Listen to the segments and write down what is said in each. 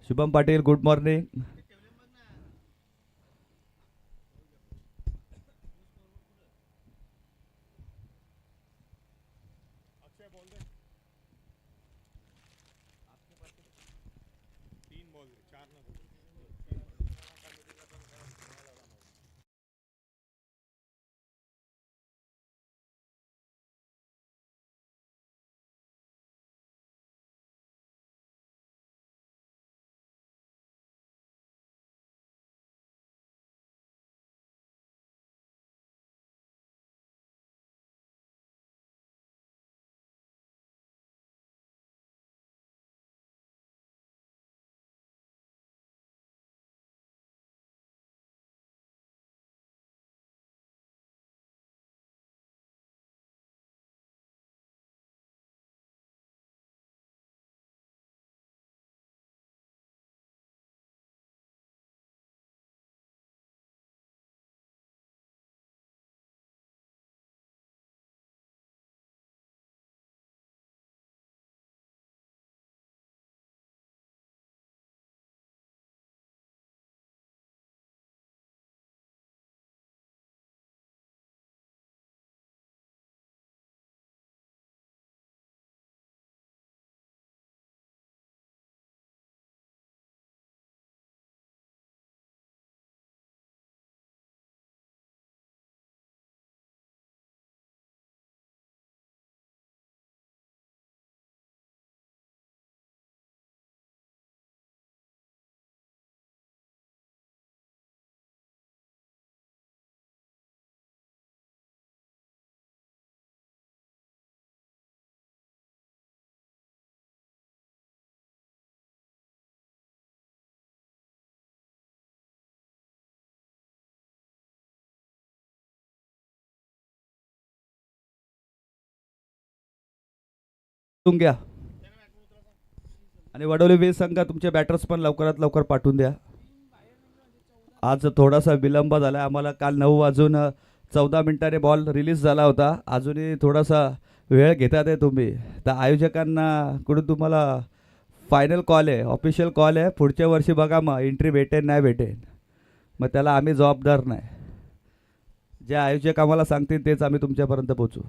Shubham Patil good morning. घ्या आणि वडोली वीस संघ तुमचे बॅटर्स पण लवकरात लवकर पाठवून द्या. आज थोडासा विलंब झाला आम्हाला. काल 9 वाजून 14 मिनिटांनी बॉल रिलीज झाला होता. अजूनही थोडासा वेळ घेतात आहे तुम्ही. तर आयोजकांना कडून तुम्हाला फायनल कॉल आहे, ऑफिशियल कॉल आहे. पुढच्या वर्षी बघा मग एंट्री भेटेन नाही भेटेन, मग त्याला आम्ही जबाबदार नाही. जे आयोजक आम्हाला सांगतील तेच आम्ही तुमच्यापर्यंत पोहोचू.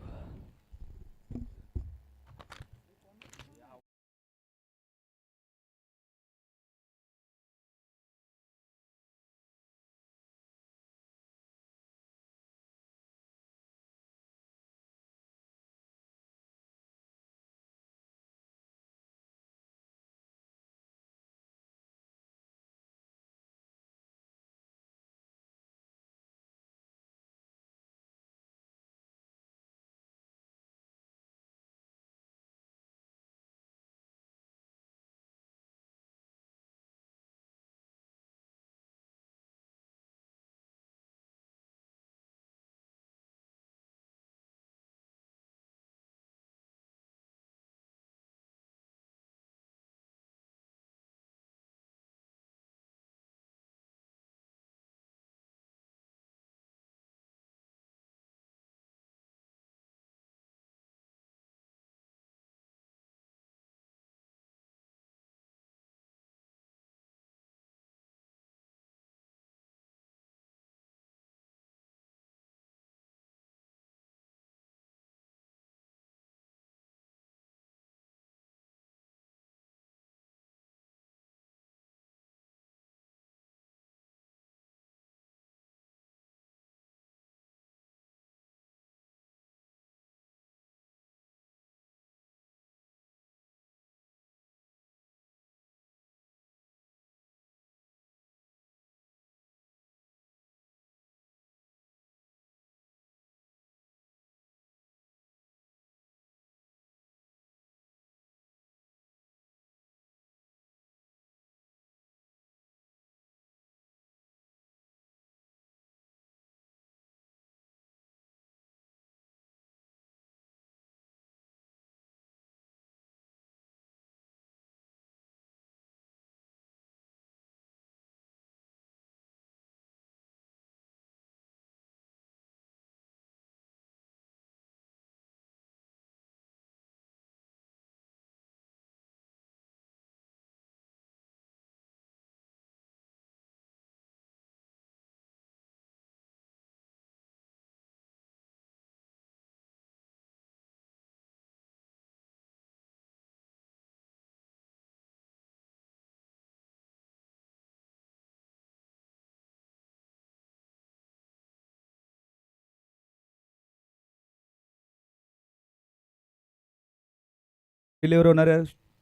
डिलिव्हर होणाऱ्या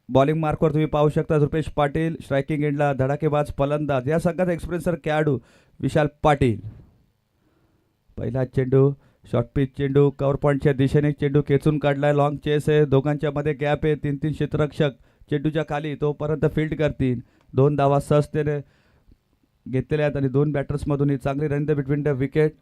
बॉलिंग मार्कवर तुम्ही पाहू शकता रुपेश पाटील. स्ट्रायकिंग एंडला धडाकेबाज फलंदाज या संघाचा एक्सपिरियन्सर खेळाडू विशाल पाटील. पहिला चेंडू शॉर्ट पिच चेंडू कव्हर पॉईंटच्या दिशेने चेंडू खेचून काढलाय. लॉंग चेस आहे, दोघांच्या मध्ये गॅप आहे. 3-3 क्षेत्ररक्षक चेंडूच्या खाली तोपर्यंत फील्ड करतील. 2 धावा सहजतेने घेतलेल्या आहेत आणि 2 बॅटर्समधून ही चांगली run the between the wicket.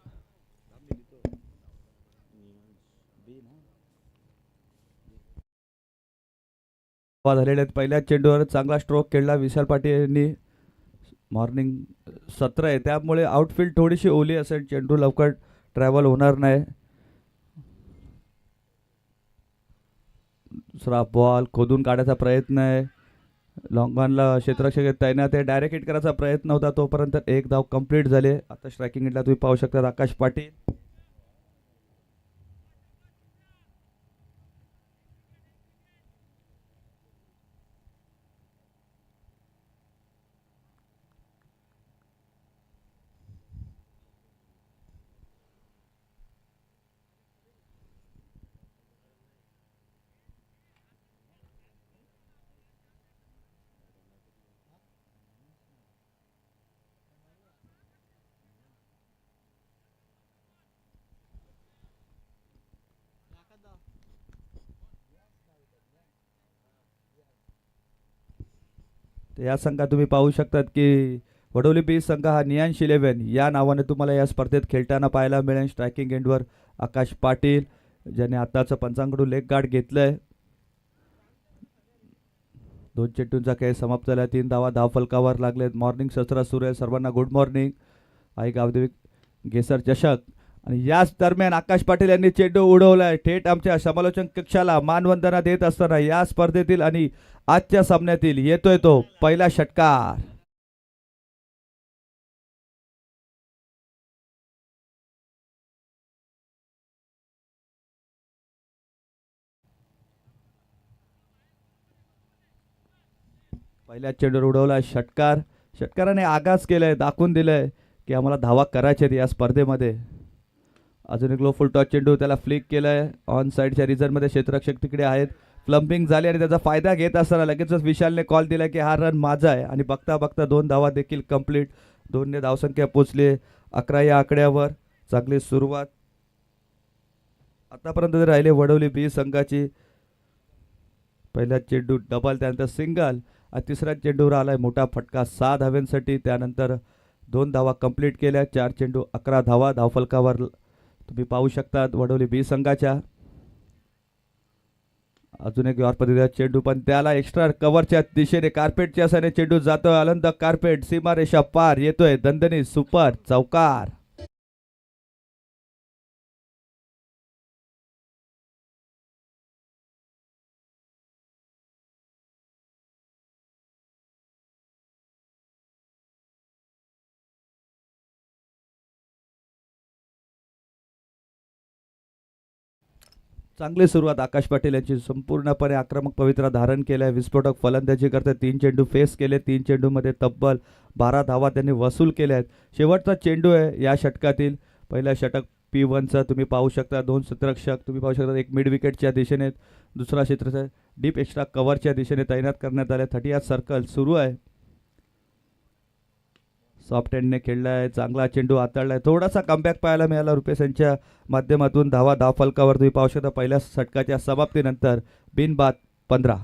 झालेले आहेत. पहिल्या चेंडूवर चांगला स्ट्रोक खेळला विशाल पाटील यांनी. मॉर्निंग सत्र आहे त्यामुळे आउटफील्ड थोडीशी ओली असेल, चेंडू लवकर ट्रॅव्हल होणार नाही. दुसरा बॉल खोदून काढायचा प्रयत्न आहे. लॉंग ऑनला क्षेत्ररक्षक तैनात आहे. डायरेक्ट हिट करायचा प्रयत्न होता तोपर्यंत एक धाव कंप्लीट झाले. आता स्ट्रायकिंग एंडला तुम्ही पाहू शकता आकाश पाटील. या संघात तुम्ही पाहू शकतात की वडोली बी संघ हा नियांश 11 या नावाने तुम्हाला या स्पर्धेत खेळताना पाहायला मिळेल. स्ट्रायकिंग एंडवर आकाश पाटील ज्याने आताचं पंचांकडून लेग गार्ड घेतलंय. 2 चेंडूंचा खेळ समाप्त झाला. 3 धावा धावफलकावर लागलेत. मॉर्निंग सत्र सुरू आहे. सर्वांना गुड मॉर्निंग. आई गावदेवी गेसर चषक आणि याच दरम्यान आकाश पाटील यांनी चेंडू उडवलाय थेट आमच्या समालोचन कक्षाला मानवंदना देत असताना या स्पर्धेतील आणि आजच्या सामन्यातील येतोय तो पहिला षटकार. पहिल्या चेंडूवर उडवला षटकार. षटकाराने आगाज केलाय, दाखवून दिलंय की आम्हाला धावा करायचे या स्पर्धेमध्ये. अजून एक लो फुल टॉस चेंडू त्याला फ्लिक केलाय. ऑन साईडच्या रिझर्व्हमध्ये क्षेत्ररक्षक तिकडे आहेत. प्लंबिंग झाली आणि त्याचा फायदा घेत असताना लगेचच विशालने कॉल दिला की हा रन माझा आहे आणि बघता बघता 2 धावा देखील कंप्लीट. 2ने धावसंख्या पोचली 11 या आकड्यावर. चांगली सुरुवात आतापर्यंत राहिले वडवली बी संघाची. पहिला चेंडू डबल, त्यानंतर सिंगल. तिसऱ्या चेंडूवर आलाय मोठा फटका 6 धाव्यांसाठी. त्यानंतर 2 धावा कंप्लीट केल्या. 4 चेंडू 11 धावा धावफलकावर तुम्ही पाहू शकता वडवली बी संघाच्या. अजून एक यावर पद्धतीचा चेंडू पण त्याला एक्स्ट्रा कव्हरच्या दिशेने कार्पेटच्या साने चेंडू जातोय. आनंद कार्पेट सीमारेषा पार येतोय. दणदणी सुपर चौकार. चांगली सुरुवात आकाश पाटील यांची. संपूर्णपणे आक्रमक पवित्रा धारण केल्या. विस्फोटक फलंदाजी करते. 3 चेंडू फेस केले. 3 चेंडूमध्ये तब्बल 12 धावा त्यांनी वसूल केल्या आहेत. शेवटचा चेंडू आहे या षटकातील. पहिला षटक P1चा तुम्ही पाहू शकता. 2 क्षेत्ररक्षक तुम्ही पाहू शकता. एक मिड विकेटच्या दिशेने, दुसरा क्षेत्र डीप एक्स्ट्रा कव्हरच्या दिशेने तैनात करण्यात आले. 30th सर्कल सुरू आहे. सॉफ्ट हँडने खेळलाय. चांगला चेंडू हाताळलाय. थोडासा कमबॅक पाहायला मिळाला रुपेश यांच्या माध्यमातून. धावा धावफलकावर तुम्ही पाहू शकता. पहिल्या षटकाच्या समाप्तीनंतर बिनबाद 15.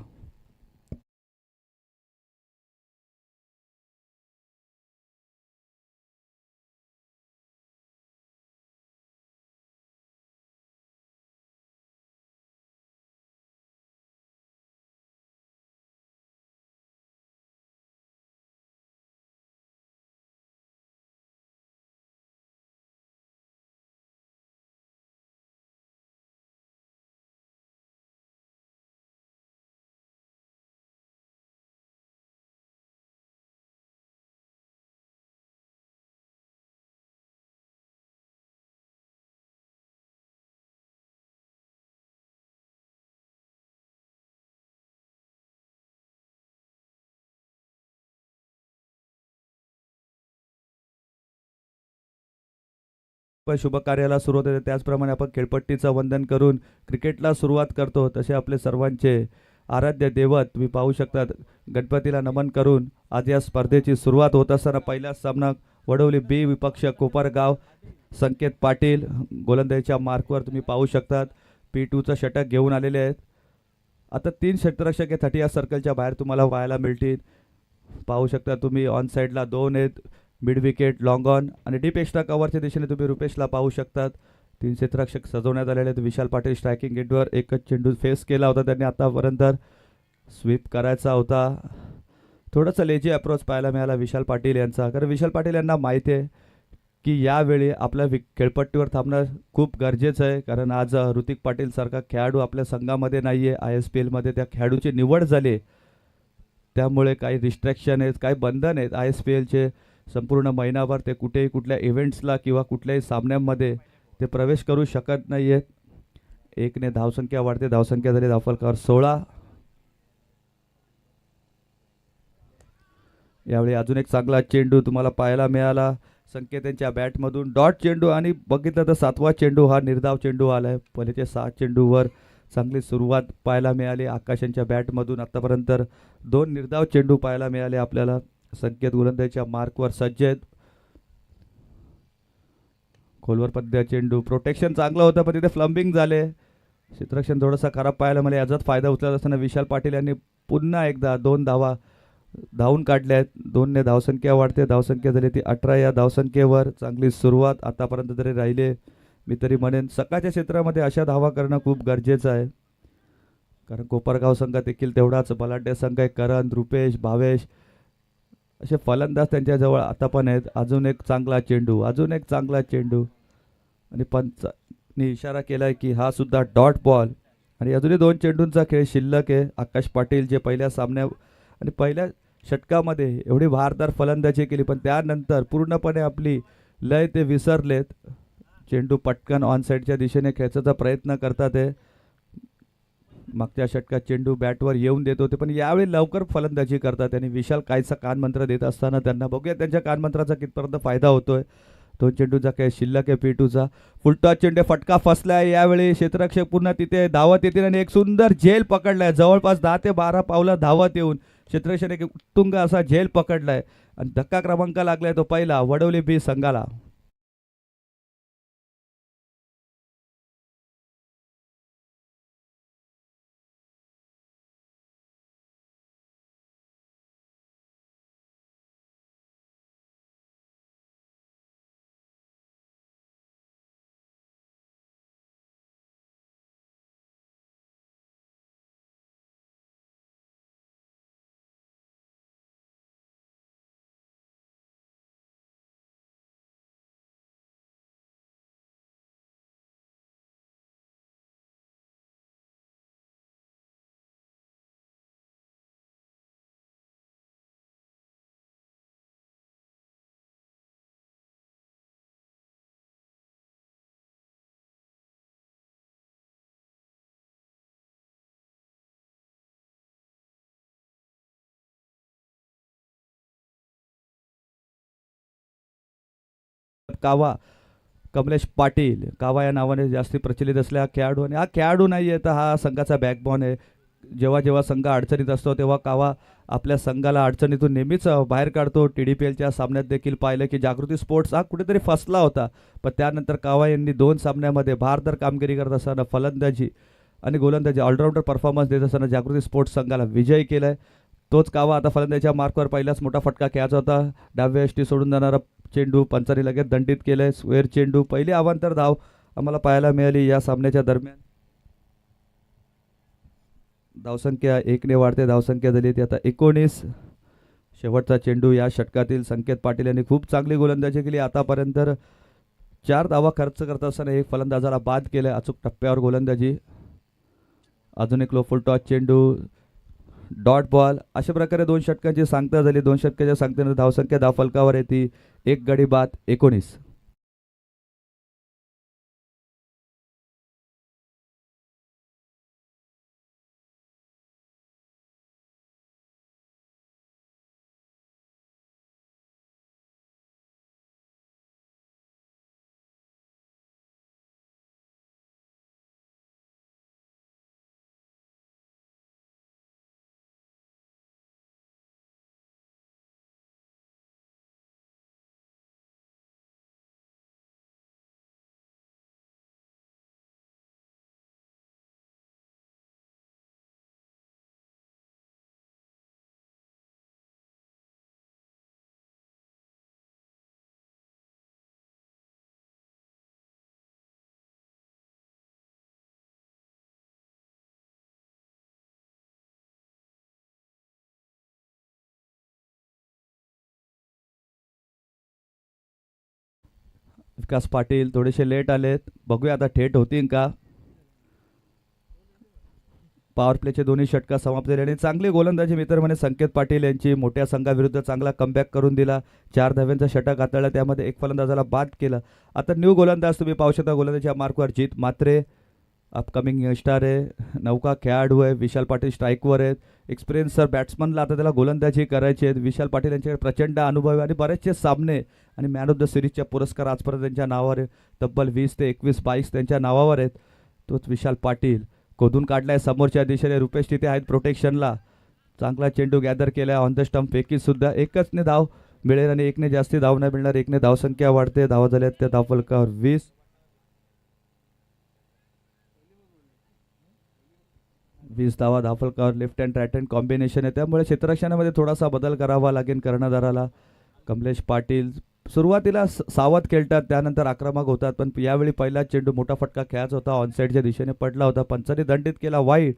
पण शुभ कार्याला सुरुवात होते त्याचप्रमाणे आपण खेळपट्टीचं वंदन करून क्रिकेटला सुरुवात करतो. तसे आपले सर्वांचे आराध्य दैवत तुम्ही पाहू शकता गणपतीला नमन करून आज या स्पर्धेची सुरुवात होत असताना पहिला सामना वडवली बी विपक्ष कोपरगाव संकेत पाटील गोलंदाजीच्या मार्कवर तुम्ही पाहू शकतात P2चं षटक घेऊन आलेले आहेत. आता 3 क्षेत्ररक्षक हे 30 या सर्कलच्या बाहेर तुम्हाला पाहायला मिळतील. पाहू शकता तुम्ही ऑन साईडला 2 आहेत मिड विकेट लॉंग ऑन आणि डीप एक्स्ट्रा कव्हरच्या दिशेने तुम्ही रुपेशला पाहू शकतात. 3 क्षेत्ररक्षक सजवण्यात आलेले आहेत. विशाल पाटील स्ट्रायकिंग एंडवर एकच चेंडू फेस केला होता त्यांनी आतापर्यंत स्वीप करायचा होता. थोडंसं लेजी अप्रोच पाहायला मिळाला विशाल पाटील यांचा कारण विशाल पाटील यांना माहिती आहे की यावेळी आपल्या खेळपट्टीवर थांबणं खूप गरजेचं आहे कारण आज ऋतिक पाटील सारखा खेळाडू आपल्या संघामध्ये नाही आहे. ISPLमध्ये त्या खेळाडूची निवड झाली त्यामुळे काही रिस्ट्रिक्शन आहेत काही बंधन आहेत ISPLचे संपूर्ण महिनाभर ते कुठेही कुठल्या इव्हेंट्सला किंवा कुठल्याही सामन्यांमध्ये ते प्रवेश करू शकत नाही आहेत. 1ने धावसंख्या वाढते धावसंख्या झाली धावफलकावर 16. यावेळी अजून एक चांगला चेंडू तुम्हाला पाहायला मिळाला संकेत यांच्या बॅटमधून डॉट चेंडू आणि बघितलं तर 7वा चेंडू हा निर्धाव चेंडू आला आहे. पहिलेच्या 6 चेंडूवर चांगली सुरुवात पाहायला मिळाली आकाश यांच्या बॅटमधून. आतापर्यंत 2 निर्धाव चेंडू पाहायला मिळाले आपल्याला. संकेत गोलंदाजीच्या मार्कवर सज्ज आहेत. खोलवर पद्ध्या चेंडू प्रोटेक्शन चांगलं होतं पण तिथे फ्लंबिंग झाले. क्षेत्ररक्षण थोडंसं खराब पाहायला मला याचाच फायदा उचलत असताना विशाल पाटील यांनी पुन्हा एकदा 2 धावा धावून काढल्या आहेत. 2ने धावसंख्या वाढते धावसंख्या झाली ती 18 या धावसंख्येवर. चांगली सुरुवात आतापर्यंत तरी राहिले. मी तरी म्हणेन सकाळच्या क्षेत्रामध्ये अशा धावा करणं खूप गरजेचं आहे कारण कोपरगाव संघ देखील तेवढाच बलाढ्य संघ आहे. करण रुपेश भावेश असे फलंदाज त्यांच्याजवळ आता पण आहेत. अजून एक चांगला चेंडू अजून एक चांगला चेंडू आणि पंचनी इशारा केलाय की हा सुद्धा डॉट बॉल आणि अजूनही 2 चेंडूंचा खेळ शिल्लक आहे. आकाश पाटील जे पहिल्या सामन्या आणि पहिल्या षटकामध्ये एवढी भारदार फलंदाजी केली पण त्यानंतर पूर्णपणे आपली लय ते विसरलेत. चेंडू पटकन ऑन साईडच्या दिशेने खेचायचा प्रयत्न करतात आहे. मागच्या षटकात चेंडू बॅटवर येऊन देत होते पण यावेळी लवकर फलंदाजी करतात आणि विशाल कायचा कानमंत्र देत असताना त्यांना बघूया त्यांच्या कानमंत्राचा कितपर्यंत फायदा होतोय. 2 चेंडूचा खेळ शिल्लक आहे P2चा. फुलटॉस चेंडू फटका फसलाय. यावेळी क्षेत्ररक्षक पुन्हा तिथे धावत येतील आणि एक सुंदर झेल पकडलाय. जवळपास 10 ते 12 पावलं धावत येऊन क्षेत्ररक्षक एक उत्तुंग असा झेल पकडलाय आणि धक्का क्रमांक लागलाय तो पहिला वडवली बी संघाला. कावा कमलेश पाटील कावा या नावाने जास्ती प्रचलित असलेला खेळाडू आणि हा खेळाडू नाही आहे तर हा संघाचा बॅकबॉन आहे. जेव्हा जेव्हा संघ अडचणीत असतो तेव्हा कावा आपल्या संघाला अडचणीतून नेहमीच बाहेर काढतो. TDPLच्या सामन्यात देखील पाहिलं की जागृती स्पोर्ट्स हा कुठेतरी फसला होता पण त्यानंतर कावा यांनी 2 सामन्यामध्ये भारदार कामगिरी करत असताना फलंदाजी आणि गोलंदाजी ऑलराऊंडर परफॉर्मन्स देत असताना जागृती स्पोर्ट्स संघाला विजयी केलाय. तोच कावा आता फलंदाजीच्या मार्कवर पहिलाच मोठा फटका खेळायचा होता. डाव्या यष्टी सोडून जाणारा चेंडू पंचाने लगेच दंडित केलंय. स्क्वेअर चेंडू पहिली अवांतर धाव आम्हाला पाहायला मिळाली या सामन्याच्या दरम्यान. धावसंख्या 1ने वाढते धावसंख्या झाली ती आता 19. शेवटचा चेंडू या षटकातील संकेत पाटील यांनी खूप चांगली गोलंदाजी केली. आतापर्यंत 4 धावा खर्च करत असताना एक फलंदाजाला बाद केलंय. अचूक टप्प्यावर गोलंदाजी. अजून एक लो फुल टॉस चेंडू डॉट बॉल. अशा प्रकारे 2 षटकांची सांगता झाली. 2 षटकाच्या सांगतेने धावसंख्या धावफलकावर येते 1 गडी बाद 19. विकास पाटील थोडेसे लेट आलेत, बघूया आता थेट होतील का. पॉवर प्लेचे दोन्ही षटका समाप्त झाले आणि चांगली गोलंदाजी मित्र म्हणे संकेत पाटील यांची. मोठ्या संघाविरुद्ध चांगला कमबॅक करून दिला, 4 धाव्यांचा षटक हाताळला, त्यामध्ये एक फलंदाजाला बाद केलं. आता न्यू गोलंदाज तुम्ही पाहू शकता, गोलंदाजीच्या मार्कवर जित मात्रे, अपकमिंग यंगस्टार आहे, नौका खेळाडू आहे. विशाल पाटील स्ट्राईकवर आहेत, एक्सपिरियन्सर बॅट्समनला आता त्याला गोलंदाजी करायची आहे. विशाल पाटील यांच्याकडे प्रचंड अनुभव आहे आणि बरेचसे सामने आणि मॅन ऑफ द सिरीजच्या पुरस्कार आजपर्यंत त्यांच्या नावावर आहे. तब्बल 20 ते 21 22 त्यांच्या नावावर आहेत. तोच विशाल पाटील खोदून काढलाय समोरच्या दिशेने. रुपेश तिथे आहेत प्रोटेक्शनला. चांगला चेंडू गॅदर केला ऑन द स्टंप, फेकी सुद्धा. एकचने धाव मिळेल आणि एकने जास्ती धाव नाही मिळणार. एकने धावसंख्या वाढते, धावा झाल्यात त्या धावफलकावर 20 धावा धावफलकावर. Left hand right hand combination आहे, त्यामुळे क्षेत्ररक्षणामध्ये थोडासा बदल करावा लागेल कर्णधाराला. कमलेश पाटील सुरुवातीला सावध खेळतात, त्यानंतर आक्रमक होतात, पण यावेळी पहिला चेंडू मोठा फटका खेळायचा होता, ऑनसाईडच्या दिशेने पडला होता, पंचांनी दंडित केला वाईड.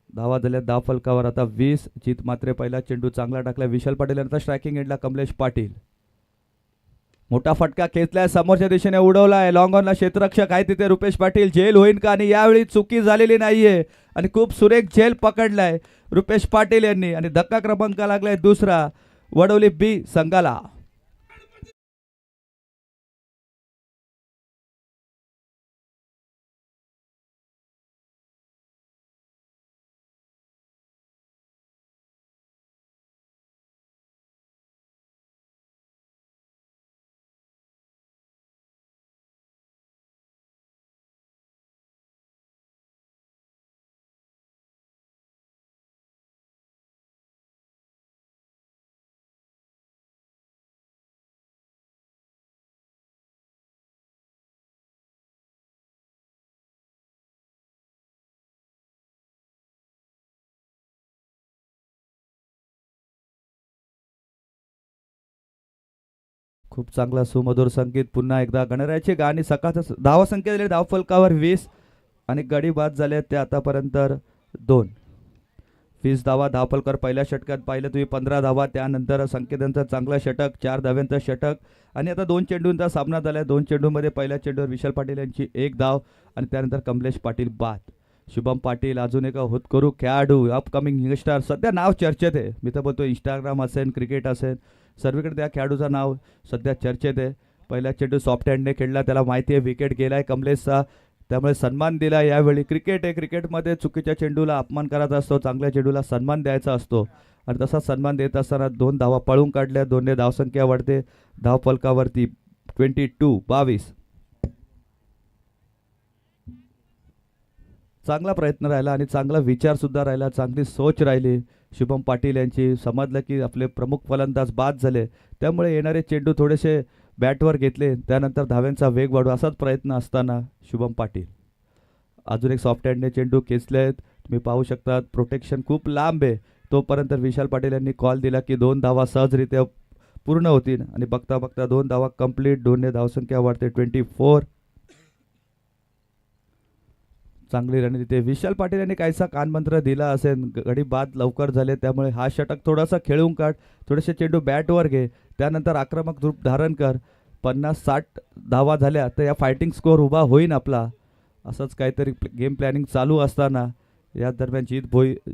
धावा झाल्या धावफलकावर आता 20. जित मात्रे पहिला चेंडू चांगला टाकला. विशाल पाटील यांचा स्ट्रायकिंग एंडला कमलेश पाटील. मोठा फटका खेचलाय, समोरच्या दिशेने उडवलाय, लॉंग ऑनला क्षेत्ररक्षक आहे तिथे रुपेश पाटील. झेल होईल का, आणि यावेळी चुकी झालेली नाहीये आणि खूप सुरेख झेल पकडलाय रुपेश पाटील यांनी आणि धक्का क्रमांक लागलाय दुसरा वडवली बी संघाला. खूप चांगला सुमधुर संगीत. पुन्हा एकदा गणरायाची गाणी. सकाळचं धावा संख्या दिली धावफलकावर 20 आणि गडी बाद झाले ते आतापर्यंत 2. 20 धावा धावफलकावर. पहिल्या षटकात पाहिलं तुम्ही 15 धावा, त्यानंतर संकेतांचं चांगलं षटक, 4 धाव्यांचं षटक आणि आता 2 चेंडूंचा सामना झाला. 2 चेंडूमध्ये पहिल्या चेंडूवर विशाल पाटील यांची 1 धाव आणि त्यानंतर कमलेश पाटील बाद. शुभम पाटील अजून एक होतकरू खेळाडू, अपकमिंग यंगस्टार, सध्या नाव चर्चेत आहे. मी तर बोलतो इंस्टाग्राम असेल, क्रिकेट असेल, सर्वीकडे त्या खेळाडूचं नाव सध्या चर्चेत आहे. पहिला चेंडू सॉफ्ट हँडने खेळला, त्याला माहिती आहे विकेट गेलाय कमलेशचा, त्यामुळे सन्मान दिला. यावेळी क्रिकेट आहे, क्रिकेटमध्ये चुकीच्या चेंडूला अपमान करायचा असतो, चांगल्या चेंडूला सन्मान द्यायचा असतो आणि तसा सन्मान देत असताना 2 धावा पळून काढल्या. 2ने धावसंख्या वाढते, धावफलकावरती 22. चांगला प्रयत्न राहिला आणि चांगला विचार सुद्धा राहिला, चांगली सोच राहिली शुभम पाटील यांची. समजलं की आपले प्रमुख फलंदाज बाद झाले, त्यामुळे येणारे चेंडू थोडेसे बॅटवर घेतले, त्यानंतर धाव्यांचा वेग वाढू असाच प्रयत्न असताना शुभम पाटील अजून एक सॉफ्ट हँडने चेंडू खेचलेत. तुम्ही पाहू शकता प्रोटेक्शन खूप लांब आहे, तोपर्यंत विशाल पाटील यांनी कॉल दिला की 2 धावा सहजरित्या पूर्ण होतील आणि बघता बघता 2 धावा कंप्लीट. 2ने धावसंख्या वाढते 24. चांगली रणनीती. विशाल पाटील यांनी काहीसा कानमंत्र दिला असेल, गडी बाद लवकर झाले, त्यामुळे हा षटक थोडासा खेळून काढ, थोडेसे चेंडू बॅटवर घे, त्यानंतर आक्रमक रूप धारण कर. 50-60 धावा झाल्या तर या फायटिंग स्कोअर उभा होईन आपला. असंच काहीतरी गेम प्लॅनिंग चालू असताना या दरम्यान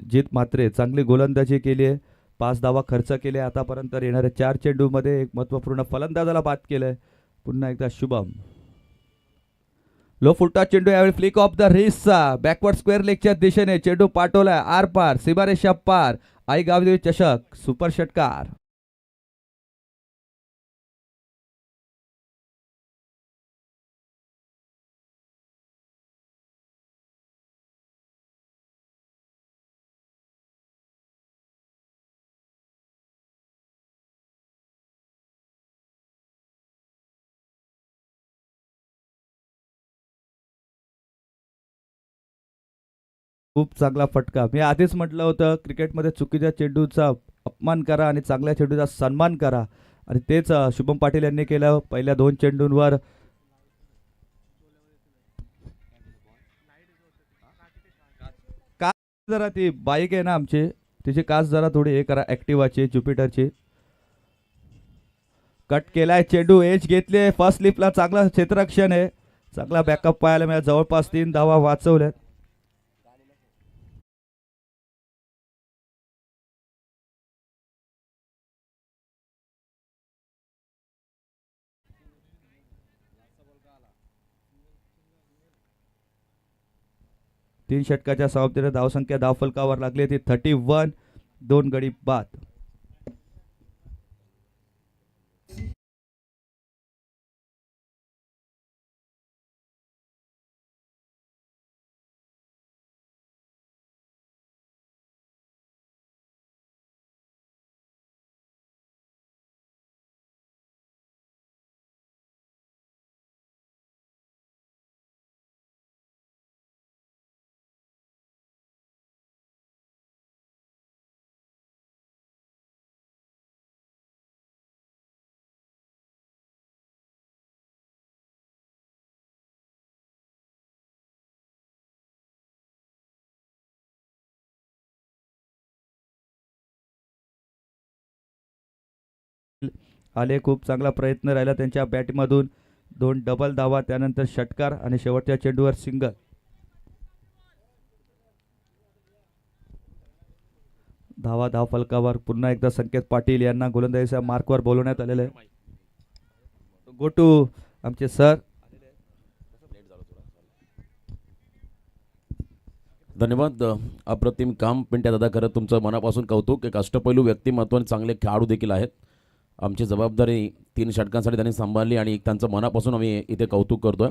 जित मात्रे चांगली गोलंदाजी केली आहे, 5 धावा खर्च केले आतापर्यंत. येणाऱ्या 4 चेंडूमध्ये एक महत्त्वपूर्ण फलंदाजाला बाद केलंय. पुन्हा एकदा शुभम. लो फुलटा चेंडू, यावेळी फ्लिक ऑफ द रिस्टचा बॅकवर्ड स्क्वेअर लेगच्या दिशेने चेंडू पाठवलाय आर पार, सीमारेषा पार. आई गावदेवी चषक सुपर षटकार. खूप चांगला फटका. मी आधीच म्हटलं होतं क्रिकेटमध्ये चुकीच्या चेंडूचा अपमान करा आणि चांगल्या चेंडूचा सन्मान करा, आणि तेच शुभम पाटील यांनी केलं. पहिल्या 2 चेंडूंवर काच, जरा ती बाईक आहे ना आमची, तिची काच जरा थोडी हे करा, ॲक्टिवाची ज्युपिटरची. कट केलाय चेंडू, एज घेतले, फर्स्ट स्लिपला चांगला क्षेत्ररक्षण आहे, चांगला बॅकअप पाहायला मिळाला, जवळपास 3 धावा वाचवल्यात. तीन षटकाच्या समाप्तीने धावसंख्या धावफलकावर लागली ती 31, 2 गडी बाद. आले, खूप चांगला प्रयत्न राहिला त्यांच्या बॅटमधून, 2 डबल धावा, त्यानंतर षटकार आणि शेवटच्या चेंडूवर सिंगल. धाव फलकावर पुन्हा एकदा संकेत पाटील यांना गोलंदाजीच्या मार्कवर बोलवण्यात आलेलं आहे. गो टू आमचे सर. धन्यवाद. अप्रतिम काम पिंट्या दादा, करत तुमचं मनापासून कौतुक. एक अष्टपैलू व्यक्तिमत्व आणि चांगले खेळाडू देखील आहेत. आमची जबाबदारी 3 षटकांसाठी त्यांनी सांभाळली आणि त्यांचं मनापासून आम्ही इथे कौतुक करतोय.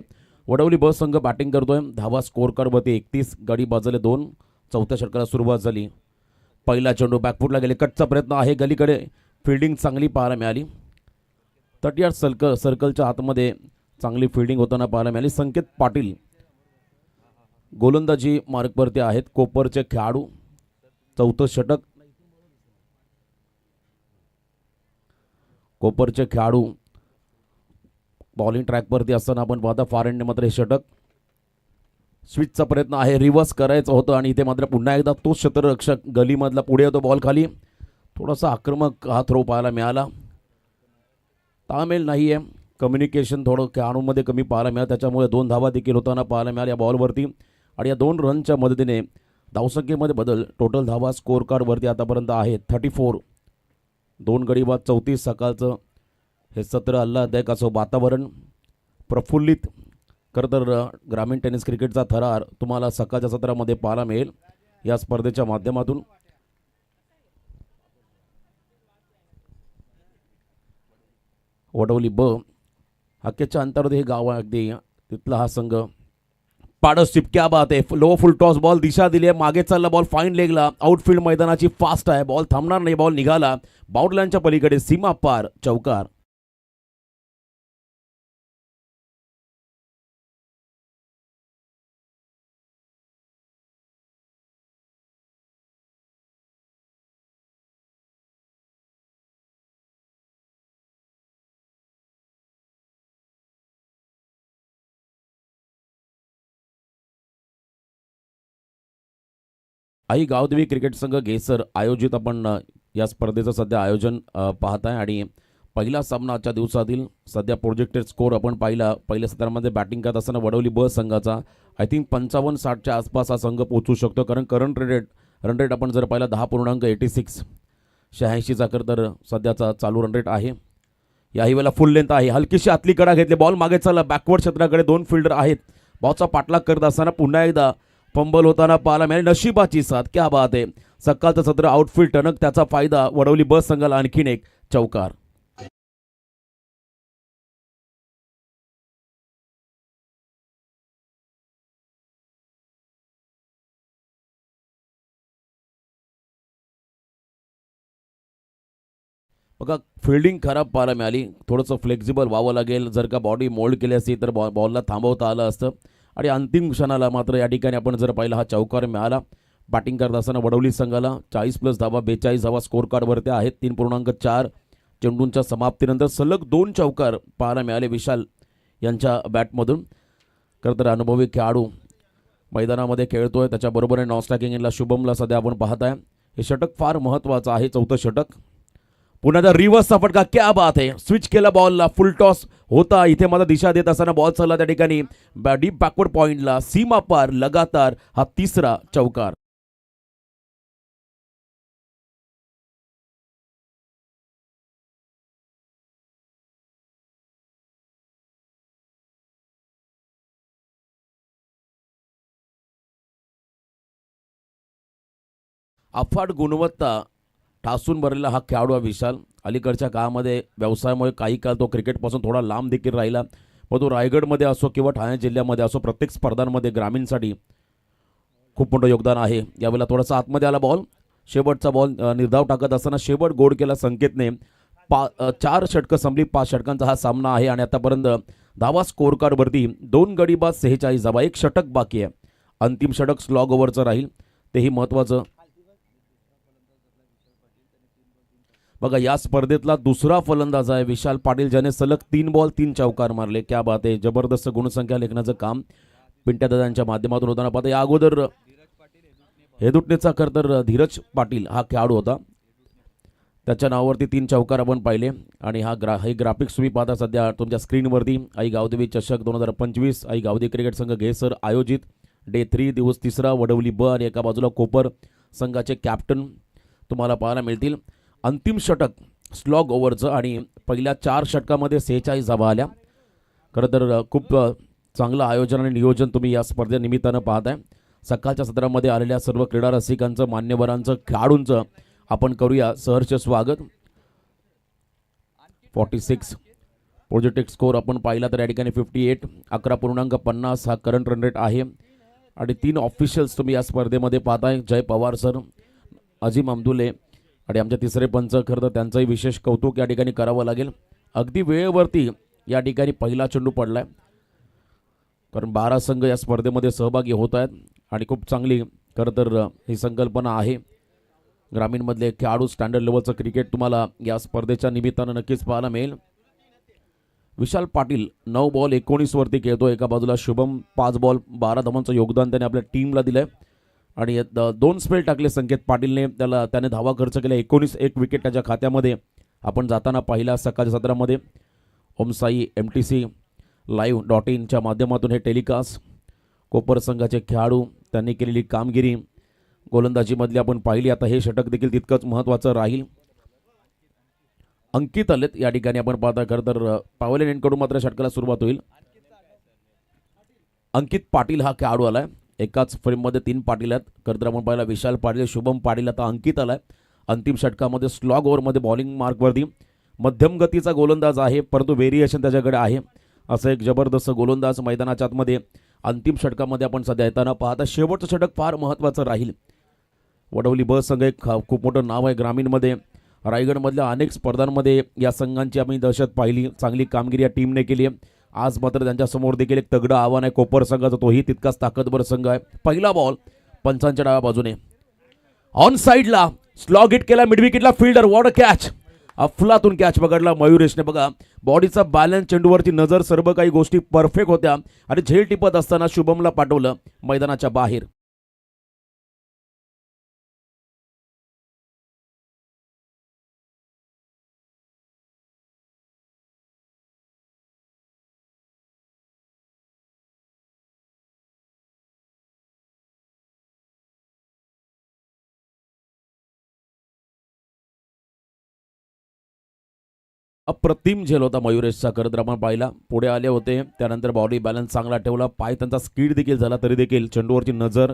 वडवली ब संघ बॅटिंग करतोय. धावा स्कोर कार्डवरती 31, गडी बाजले 2. चौथ्या षटकाला सुरुवात झाली. पहिला चेंडू बॅकफुटला गेले, कटचा प्रयत्न आहे, गलीकडे फिल्डिंग चांगली पाहायला मिळाली. 30 सर्कलच्या आतमध्ये चांगली फिल्डिंग होताना पाहायला मिळाली. संकेत पाटील गोलंदाजी मार्कवरती आहेत, कोपरचे खेळाडू. चौथं षटक, कोपरचे खेळाडू बॉलिंग ट्रॅकवरती असताना आपण पाहता फार एंड मात्र हे षटक. स्विचचा प्रयत्न आहे, रिव्हर्स करायचं होतं आणि इथे मात्र पुन्हा एकदा तोच क्षेत्ररक्षक गलीमधला पुढे येतो, बॉल खाली. थोडासा आक्रमक हा थ्रो पाहायला मिळाला. ताळमेळ नाही आहे, कम्युनिकेशन थोडं खेळाडूंमध्ये कमी पाहायला मिळालं, त्याच्यामुळे 2 धावा देखील होताना पाहायला मिळाल्या या बॉलवरती. आणि या 2 रनच्या मदतीने धावसंख्येमध्ये बदल. टोटल धावा स्कोर कार्डवरती आतापर्यंत आहे 34, 2 गडी बाद. 34 सकाळचं हे सत्र आल्हाददायक असं वातावरण प्रफुल्लित. खरं तर ग्रामीण टेनिस क्रिकेटचा थरार तुम्हाला सकाळच्या सत्रामध्ये पाहायला मिळेल या स्पर्धेच्या माध्यमातून. वडवली ब हक्केच्या अंतरावरती हे गाव आहे अगदी, तिथला हा संघ. पाडस्टिप, क्या बात आहे. लो फुल टॉस बॉल, दिशा दिली आहे, मागे चालला बॉल, फाईन लेगला. आउटफील्ड मैदानाची फास्ट आहे, बॉल थांबणार नाही, बॉल निघाला बाउंड्रीलाईनच्या पलीकडे, सीमा पार, चौकार. आई गावदेवी क्रिकेट संघ गेसर आयोजित आपण या स्पर्धेचं सध्या आयोजन पाहत आहे. आणि पहिला सामना आजच्या दिवसातील सध्या प्रोजेक्टेड स्कोर आपण पाहिला. पहिल्या सत्रामध्ये बॅटिंग करत असताना वडवली ब संघाचा आय थिंक 55-60च्या आसपास हा संघ पोहोचू शकतो, कारण करंट रन रेट आपण जर पाहिला 10.86, 86चा तर सध्याचा चालू रन रेट आहे. याही वेळेला फुल लेंथ आहे, हलकीशी आतली कडा घेतली, बॉल मागे चालला, बॅकवर्ड क्षेत्राकडे 2 फिल्डर आहेत. बॉलचा पाठलाग करत असताना पुन्हा एकदा फंबल होताना पाहायला मिळाले. नशिबाची साथ, क्या बात आहे. सकाळचं सत्र आउटफील्ड टणक, त्याचा फायदा वडवली बस संघाला. आणखीन एक चौकार. बघा, फिल्डिंग खराब पाहायला मिळाली. थोडंसं फ्लेक्झिबल व्हावं लागेल. जर का बॉडी मोल्ड केली असती तर बॉलला थांबवता आलं असतं. आणि अंतिम क्षणाला मात्र या ठिकाणी आपण जर पाहिलं हा चौकार मिळाला. बॅटिंग करत असताना वडवली संघाला 40+ धावा, 42 धावा स्कोर कार्डवरती आहेत. 3.4 चेंडूंच्या समाप्तीनंतर सलग 2 चौकार पाहायला मिळाले विशाल यांच्या बॅटमधून. खरं तर अनुभवी खेळाडू मैदानामध्ये खेळतोय. त्याच्याबरोबर नॉन स्ट्रायकिंग इनला शुभमला सध्या आपण पाहत आहे. हे षटक फार महत्त्वाचं आहे, 4थं षटक. पुन्हा रिव्हर्सचा फटका, क्या बात आहे. स्विच केला बॉलला, फुल टॉस होता इथे मला दिशा देत असताना बॉल चालला त्या ठिकाणी डीप बॅकवर्ड पॉइंटला, सीमा पार लगातार हा तिसरा चौकार. अफाट गुणवत्ता ठासून भरलेला हा खेळाडू हा विशाल. अलीकडच्या काळामध्ये व्यवसायामुळे काही काळ तो क्रिकेटपासून थोडा लांब देखील राहिला, पण तो रायगडमध्ये असो किंवा ठाणे जिल्ह्यामध्ये असो प्रत्येक स्पर्धांमध्ये ग्रामीणसाठी खूप मोठं योगदान आहे. यावेळेला थोडासा आतमध्ये आला बॉल, शेवटचा बॉल निर्धाव टाकत असताना शेवट गोड केला संकेतने. 4 षटकं संपली, 5 षटकांचा हा सामना आहे आणि आतापर्यंत धावा स्कोर कार्डवरती 2 गडी बाद 46 धावा, 1 षटक बाकी आहे. अंतिम षटक स्लॉग ओव्हरचं राहील, तेही महत्त्वाचं. बघा या स्पर्धेतला दुसरा फलंदाज आहे विशाल पाटील, ज्याने सलग 3 बॉल 3 चौकार मारले. क्या बात आहे. जबरदस्त गुणसंख्या लेखनाचं काम पिंट्या दादांच्या माध्यमातून होताना पाहता. या अगोदर हेदुटणेचा तर धीरज पाटील हा खेळाडू होता, त्याच्या नावावरती 3 चौकार आपण पाहिले. आणि हे ग्राफिक्स तुम्ही पाहता सध्या तुमच्या स्क्रीनवरती. आई गावदेवी चषक 2025 आई गावदेवी क्रिकेट संघ घेसर आयोजित डे 3 दिवस तिसरा वडवली ब आणि एका बाजूला कोपर संघाचे कॅप्टन तुम्हाला पाहायला मिळतील. अंतिम षटक स्लॉग ओव्हरचं आणि पहिल्या 4 षटकामध्ये 46 धावा आल्या. खरं तर खूप चांगलं आयोजन आणि नियोजन तुम्ही या स्पर्धेनिमित्तानं पाहताय. सकाळच्या सत्रामध्ये आलेल्या सर्व क्रीडा रसिकांचं, मान्यवरांचं, खेळाडूंचं आपण करूया सहर्ष स्वागत. 46 प्रोजेक्टेड स्कोर आपण पाहिला तर या ठिकाणी 58, 11.50 हा करंट रन रेट आहे. आणि 3 ऑफिशियल्स तुम्ही या स्पर्धेमध्ये पाहताय. जय पवार सर, अजिम अमदुले आणि आमचे तिसरे पंच. खरं तर त्यांचंही विशेष कौतुक या ठिकाणी करावं लागेल. अगदी वेळेवरती या ठिकाणी पहिला चेंडू पडलाय, कारण 12 संघ या स्पर्धेमध्ये सहभागी होत आहेत आणि खूप चांगली खरं तर ही संकल्पना आहे. ग्रामीणमधले खेळाडू, स्टँडर्ड लेवलचं क्रिकेट तुम्हाला या स्पर्धेच्या निमित्तानं नक्कीच पाहायला मिळेल. विशाल पाटील 9 बॉल 19 वरती खेळतो. एका बाजूला शुभम 5 बॉल 12 धावांचं योगदान त्याने आपल्या टीमला दिलंय आणि 2 स्पेल टाकले संकेत पाटीलने. त्याने धावा खर्च केला 19, 1 विकेट त्याच्या खात्यामध्ये आपण जाताना पाहिला सकाळच्या सत्रामध्ये. ओमसाई MTC live.in माध्यमातून हे टेलिकास्ट. कोपर संघाचे खेळाडू त्यांनी केलेली कामगिरी गोलंदाजीमधली आपण पाहिली. आता हे षटक देखील तितकंच महत्त्वाचं राहील. अंकित आलेत या ठिकाणी आपण पाहता. खरं तर पावले नेटकडून मात्र षटकाला सुरुवात होईल. अंकित पाटील हा खेळाडू आलाय. एकाच फ्रेममध्ये 3 पाटील आहेत. खरं तर आपण पाहिला विशाल पाटील, शुभम पाटील, आता अंकित आलाय. अंतिम षटकामध्ये स्लॉग ओव्हरमध्ये बॉलिंग मार्कवरती मध्यम गतीचा गोलंदाज आहे, परंतु व्हेरिएशन त्याच्याकडे आहे. असं एक जबरदस्त गोलंदाज मैदानाच्या आतमध्ये अंतिम षटकामध्ये आपण सध्या येताना पाहता. शेवटचं षटक फार महत्त्वाचं राहील. वडवली ब संघ एक खूप मोठं नाव आहे ग्रामीणमध्ये. रायगडमधल्या अनेक स्पर्धांमध्ये या संघांची आम्ही दहशत पाहिली. चांगली कामगिरी या टीमने केली आहे. आज मात्र त्यांच्यासमोर देखील एक तगडं आव्हान आहे कोपर संघाचा, तोही तितकाच ताकदवर संघ आहे. पहिला बॉल पंचांच्या डाव्या बाजूने ऑन साईडला स्लॉग हिट केला मिडविकेटला. फिल्डर वॉट अ कॅच, अफलातून कॅच पकडला मयुरेशने. बघा बॉडीचा बॅलन्स, चेंडूवरची नजर, सर्व काही गोष्टी परफेक्ट होत्या आणि झेल टिपत असताना शुभमला पाठवलं मैदानाच्या बाहेर. अप्रतिम झेल होता मयुरेशचा. खरं तर आपण पाहिला पुढे आले होते, त्यानंतर बॉडी बॅलन्स चांगला ठेवला, पाय त्यांचा स्पीड देखील झाला, तरी देखील चेंडूवरची नजर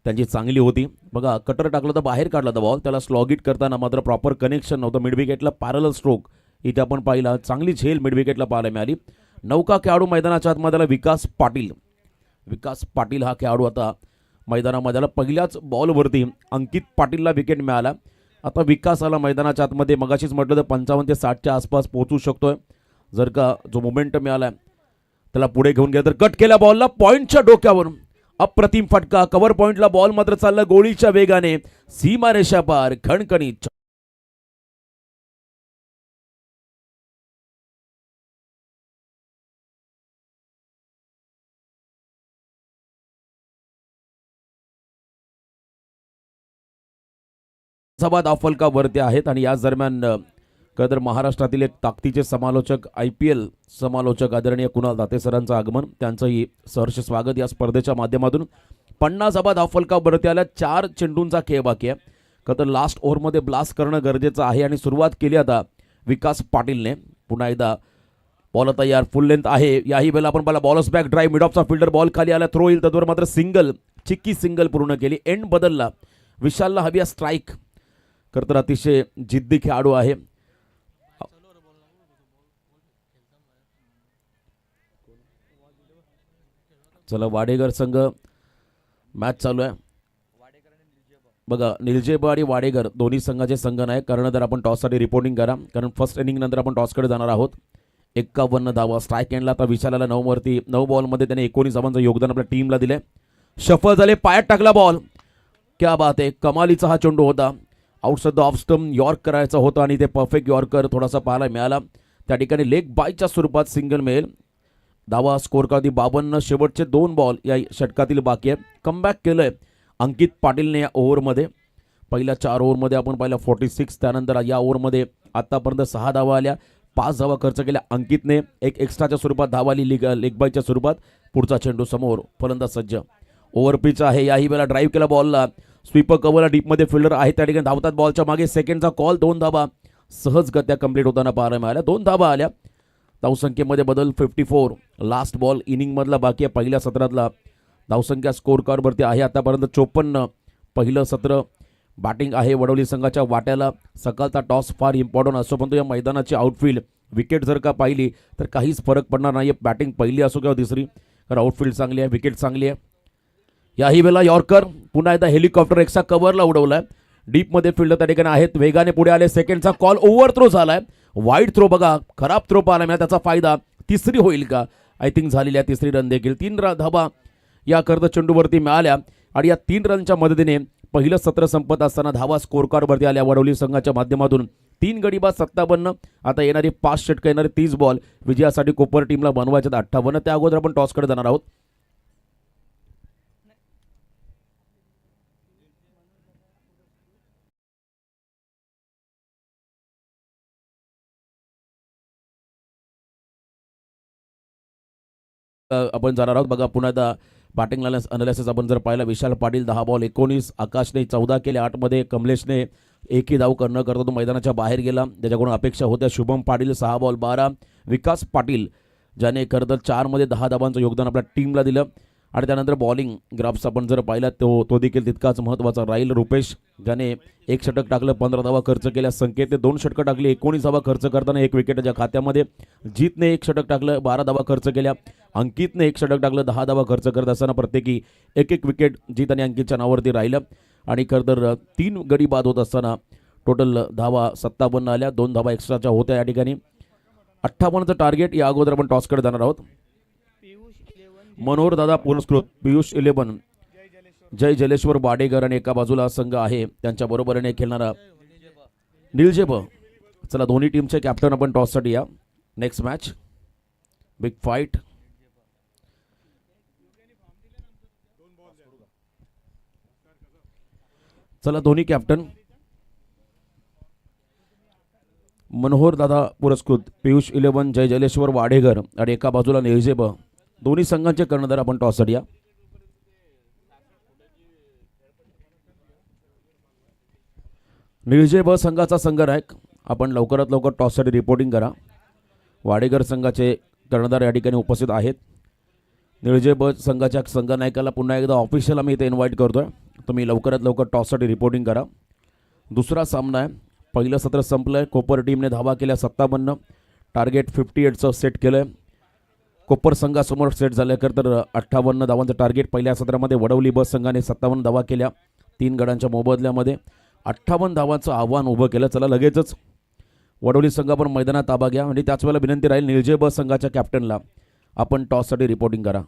त्यांची चांगली होती. बघा कटर टाकलं तर बाहेर काढला तर बॉल, त्याला स्लॉग हिट करताना मात्र प्रॉपर कनेक्शन नव्हतं. मिडविकेटला पॅरलल स्ट्रोक इथे आपण पाहिला. चांगली झेल मिडविकेटला पाहायला मिळाली. नौका खेळाडू मैदानाच्या आतमध्ये विकास पाटील. विकास पाटील हा खेळाडू आता मैदानामध्ये आला. पहिल्याच बॉलवरती अंकित पाटीलला विकेट मिळाला. आता विकास आला मैदानाच्या आतमध्ये. मगाशीच म्हटलं तर 55 ते 60च्या आसपास पोहोचू शकतोय जर का जो मोमेंटम मिळाला त्याला पुढे घेऊन गेला तर. कट केल्या बॉलला पॉइंटच्या डोक्यावरून अप्रतिम फटका. कव्हर पॉइंटला बॉल मात्र चालला गोळीच्या वेगाने सीमा रेषा पार. खणखणीत सभा दाफल का वरती आहेत आणि याच दरम्यान खरं तर महाराष्ट्रातील एक ताकदीचे समालोचक IPL समालोचक आदरणीय कुणाल दाते सरांचं आगमन, त्यांचंही सहर्ष स्वागत या स्पर्धेच्या माध्यमातून. 50 धावफलका वरती आल्या. 4 चेंडूंचा खेळ बाकी आहे. खरं तर लास्ट ओव्हरमध्ये ब्लास्ट करणं गरजेचं आहे आणि सुरुवात केली आता विकास पाटीलने. पुन्हा एकदा बॉल तयार, फुल लेंथ आहे. याही वेळेला आपण पाहिला बॉलर्स बॅक ड्राईव्ह, मिड ऑफचा फिल्डर बॉल खाली आला, थ्रो येईल. तत्वर मात्र सिंगल, चिक्की सिंगल पूर्ण केली. एंड बदलला. विशालला हवी स्ट्राईक. खरं तर अतिशय जिद्दी खेळाडू आहे. चला वाडेकर संघ मॅच चालू आहे. बघा निलजेब आणि वाडेकर दोन्ही संघाचे संघ नाही. कारण जर आपण टॉससाठी रिपोर्टिंग करा, कारण फर्स्ट इनिंग नंतर आपण टॉसकडे जाणार आहोत. 51 धावा स्ट्राईक एंडला. आता विशालाला 9 वरती 9 बॉलमध्ये त्याने 19 धावांचं योगदान आपल्या टीमला दिले. शफल झाले, पायात टाकला बॉल. क्या बात आहे, कमालीचा हा चेंडू होता. Outside the off stump York करायचं होतं आणि ते परफेक्ट यॉर्कर थोडासा पाहायला मिळाला. त्या ठिकाणी लेग बायच्या स्वरूपात सिंगल मिळेल. धावा स्कोर करती 52. शेवटचे 2 बॉल या षटकातील बाकी आहे. कमबॅक केलंय अंकित पाटीलने या ओव्हरमध्ये. पहिल्या 4 ओव्हरमध्ये आपण पाहिलं 46. त्यानंतर या ओव्हरमध्ये आतापर्यंत 6 धावा आल्या. 5 धावा खर्च केल्या अंकितने. एक एक्स्ट्राच्या स्वरूपात धावा आली लेग बायच्या स्वरूपात. पुढचा चेंडू समोर, फलंदाज सज्ज. ओव्हर पिच आहे. याही वेळेला ड्राईव्ह केला बॉलला. स्वीपर कव्हरला डीपमध्ये फिल्डर आहे. त्या ठिकाणी धावतात बॉलच्या मागे. सेकंडचा कॉल. 2 धावा सहजगत्या कंप्लीट होताना पाहायला मिळाल्या. 2 धावा आल्या. धावसंख्येमध्ये बदल 54. लास्ट बॉल इनिंगमधला बाकी आहे पहिल्या सत्रातला. धावसंख्या स्कोर कार्डवरती आहे आतापर्यंत 54. पहिलं सत्र बॅटिंग आहे वडोली संघाच्या वाट्याला. सकाळचा टॉस फार इम्पॉर्टंट असतो, पण या मैदानाची आउटफील्ड विकेट जर का पाहिली तर काहीच फरक पडणार नाही. बॅटिंग पहिली असो किंवा दुसरी, कारण आउटफील्ड चांगली आहे, विकेट चांगली आहे. याही वेळेला यॉर्कर पुन्हा एकदा हेलिकॉप्टर एक्स्ट्रा कव्हरला उडवलाय. डीपमध्ये फिल्डर त्या ठिकाणी आहेत. वेगाने पुढे आले. सेकंडचा कॉल. ओव्हर थ्रो झालाय. वाईड थ्रो बघा, खराब थ्रो पाहायला मिळाला. त्याचा फायदा. तिसरी होईल का? आय थिंक झालेली आहे तिसरी रन देखील. 3 धावा या करता चेंडूवरती मिळाल्या आणि या 3 रनच्या मदतीने पहिलं सत्र संपत असताना धावा स्कोर कार्डवरती आल्या वडोली संघाच्या माध्यमातून. 3 गडी बाद 57. आता येणारी 5 षटकं, येणारे 30 बॉल विजयासाठी कोपर टीमला बनवायचे 58. त्या अगोदर आपण टॉसकडे जाणार आहोत. आपण जाणार आहोत. बघा पुन्हा एकदा बॅटिंग अनालिसिस आपण जर पाहिलं, विशाल पाटील 10 बॉल 19. आकाशने 14 केले. 8 मध्ये कमलेशने एकही धाव करणं करता तो मैदानाच्या बाहेर गेला, ज्याच्याकडून अपेक्षा होत्या. शुभम पाटील 6 बॉल 12. विकास पाटील ज्याने खरं तर 4 मध्ये 10 धावांचं योगदान आपल्या टीमला दिलं. आणि त्यानंतर बॉलिंग ग्राफ्स आपण जर पाहिला तो देखील तितकाच महत्त्वाचा राहील. रुपेश ज्याने 1 षटक टाकलं, 15 धावा खर्च केल्या. संकेतने 2 षटकं टाकली, 19 धावा खर्च करताना 1 विकेटच्या खात्यामध्ये. जीतने 1 षटक टाकलं, 12 धावा खर्च केल्या. अंकितने 1 षटक टाकलं, 10 धावा खर्च करत असताना प्रत्येकी 1 विकेट जीत आणि अंकितच्या नावावरती राहिलं. आणि खरं तर 3 गडी बाद होत असताना टोटल धावा 57 आल्या. 2 धावा एक्स्ट्राच्या होत्या या ठिकाणी. 58चं टार्गेट. या अगोदर आपण टॉसकडे जाणार आहोत. मनोहर दादा पुरस्कृत पियुष 11, जय जलेश्वर वाडेकर आणि एका बाजूला संघ आहे त्यांच्या बरोबरीने खेळणारा निलजेब. चला दोन्ही टीमचे कॅप्टन आपण टॉससाठी या. Next match big fight. चला दोन्ही कॅप्टन मनोहर दादा पुरस्कृत पियुष 11, जय जलेश्वर वाडेकर आणि एका बाजूला निलजेब. दोन्ही संघांचे कर्णधार आपण टॉससाठी या. निलजेब संघाचा संघनायक आपण लवकरात लवकर टॉससाठी रिपोर्टिंग करा. वाडेकर संघाचे कर्णधार या ठिकाणी उपस्थित आहेत. निलजेब संघाच्या संघनायकाला पुन्हा एकदा ऑफिशियल आम्ही इथे इन्व्हाइट करतोय. तुम्ही लवकरात लवकर टॉससाठी रिपोर्टिंग करा. दुसरा सामना आहे. पहिलं सत्र संपलंय. कोपर टीमने धावा केल्या 57. टार्गेट 58चं सेट केलंय. कोपर संघासमोर सेट झाल्याकर तर 58 धावांचं टार्गेट. पहिल्या सत्रामध्ये वडवली बस संघाने 57 धावा केल्या 3 गडांच्या मोबदल्यामध्ये. 58 धावांचं आव्हान उभं केलं. चला लगेचच वडवली संघ पण मैदानात ताबा घ्या. आणि त्याच वेळेला विनंती राहील निलजेब संघाच्या कॅप्टनला आपण टॉससाठी रिपोर्टिंग करा.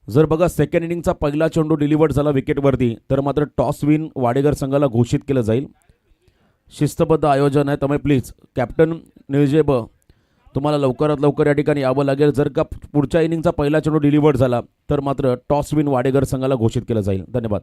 जर बघा सेकंड इनिंगचा पहिला चेंडू डिलिव्हर्ड झाला विकेटवरती तर मात्र टॉस विन वाडेकर संघाला घोषित केलं जाईल. शिस्तबद्ध आयोजन आहे, त्यामुळे प्लीज कॅप्टन निलजेब तुम्हाला लवकरात लवकर या ठिकाणी यावं लागेल. जर का पुढच्या इनिंगचा पहिला चेंडू डिलिव्हर्ड झाला तर मात्र टॉस विन वाडेकर संघाला घोषित केलं जाईल. धन्यवाद.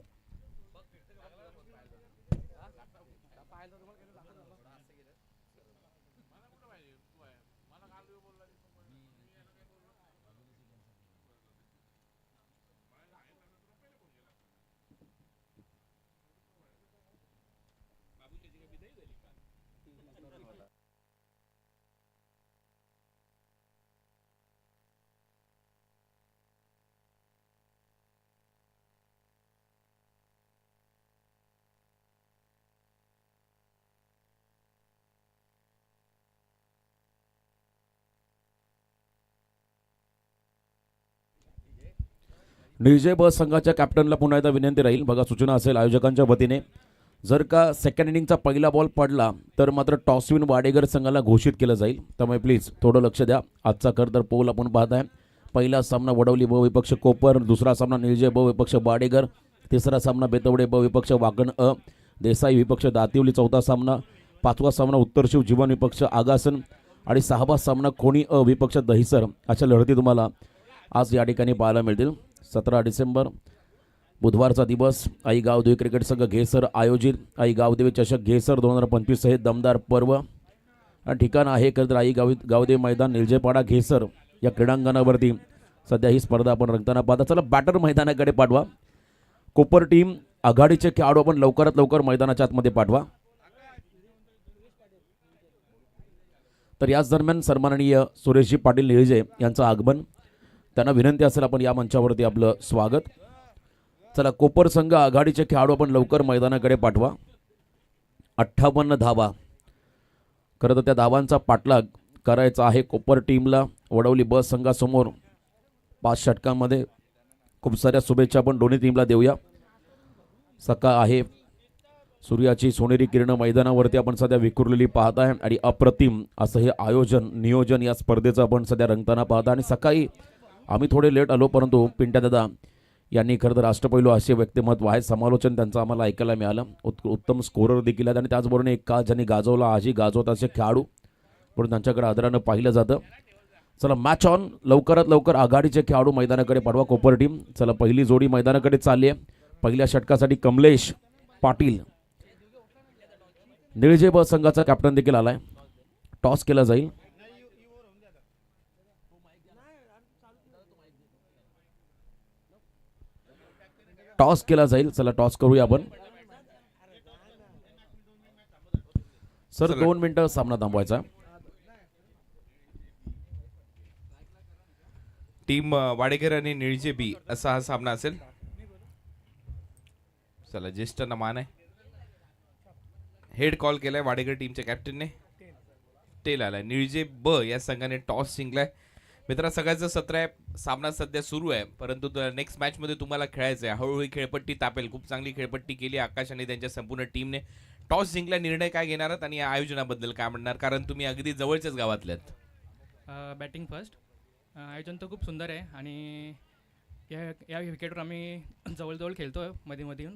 निर्जय ब संघाच्या कॅप्टनला पुन्हा एकदा विनंती राहील, बघा सूचना असेल आयोजकांच्या वतीने, जर का सेकंड इनिंगचा पहिला बॉल पडला तर मात्र टॉस विन वाडेगर संघाला घोषित केलं जाईल. त्यामुळे प्लीज थोडं लक्ष द्या. आजचा खरं तर पोल आपण पाहत आहे. पहिला सामना वडवली ब विपक्ष कोपर, दुसरा सामना निर्जय ब विपक्ष वाडेगर, तिसरा सामना बेतवडे ब विपक्ष वाकण अ, देसाई विपक्ष दातिवली, चौथा सामना, पाचवा सामना उत्तर शिव जीवन विपक्ष आगासन आणि सहावा सामना खोणी अ विपक्ष दहिसर. अशा लढती तुम्हाला आज या ठिकाणी पाहायला मिळतील. 17 डिसेंबर बुधवारचा दिवस. आई गावदेवी क्रिकेट संघ घेसर आयोजित आई गावदेवी चषक घेसर 2025 हे दमदार पर्व. आणि ठिकाण आहे खरं तर आई गावदेवी मैदान निलजेपाडा घेसर या क्रीडांगणावरती सध्या ही स्पर्धा आपण रंगताना पाहता. चला बॅटर मैदानाकडे पाठवा. कोपर टीम आघाडीचे खेळाडू आपण लवकरात लवकर मैदानाच्या आतमध्ये पाठवा. तर याच दरम्यान सन्माननीय सुरेशजी पाटील निळजे यांचं आगमन, त्यांना विनंती असेल आपण या मंचावरती आपलं स्वागत. चला कोपर संघ आघाडीचे खेळाडू आपण लवकर मैदानाकडे पाठवा. 58 धावा, खरं तर त्या धावांचा पाठलाग करायचा आहे कोपर टीमला. वडवली ब संघासमोर 5 षटकांमध्ये खूप साऱ्या शुभेच्छा आपण दोन्ही टीमला देऊया. सकाळ आहे, सूर्याची सोनेरी किरणं मैदानावरती आपण सध्या विखुरलेली पाहत आहे आणि अप्रतिम असं हे आयोजन नियोजन या स्पर्धेचं आपण सध्या रंगताना पाहता. आणि सकाळी आम्ही थोडे लेट आलो, परंतु पिंट्या दादा यांनी खरं तर राष्ट्रपैलू असे व्यक्तिमत्व आहे, समालोचन त्यांचं आम्हाला ऐकायला मिळालं. उत्तम स्कोरर देखील आहेत आणि त्याचबरोबर एक काळ ज्यांनी गाजवला आजही गाजवत असे खेळाडू म्हणून त्यांच्याकडे आदरानं पाहिलं जातं. चला मॅच ऑन. लवकरात लवकर आघाडीचे खेळाडू मैदानाकडे पाठवा कोपर टीम. चला पहिली जोडी मैदानाकडे चालली आहे. पहिल्या षटकासाठी कमलेश पाटील निळजे ब संघाचा कॅप्टन देखील आलाय. टॉस केला जाईल. टॉस केला जाईल. चला टॉस करूया आपण. सर 2 मिनिटं सामना थांबवायचा. टीम वाडेकर आणि निळजे बी असा हा सामना असेल. चला ज्येष्ठांना मान आहे. हेड कॉल केलाय वाडेकर टीमच्या कॅप्टनने. टेल आलाय. निळजे ब या संघाने टॉस जिंकलाय. मित्रा सगळ्याचं सत्र आहे. सामना सध्या सुरू आहे, परंतु नेक्स्ट मॅच मध्ये तुम्हाला खेळायचं आहे. हळूहळू खेळपट्टी तापेल. खूप चांगली खेळपट्टी केली आकाश आणि त्यांच्या संपूर्ण टीमने. टॉस जिंकला. निर्णय काय घेणार आहात आणि या आयोजनाबद्दल काय म्हणणार, कारण तुम्ही अगदी जवळच्याच गावातले आहेत. Batting first. आयोजन तर खूप सुंदर आहे आणि या विकेटवर आम्ही जवळजवळ खेळतो आहे मध्ये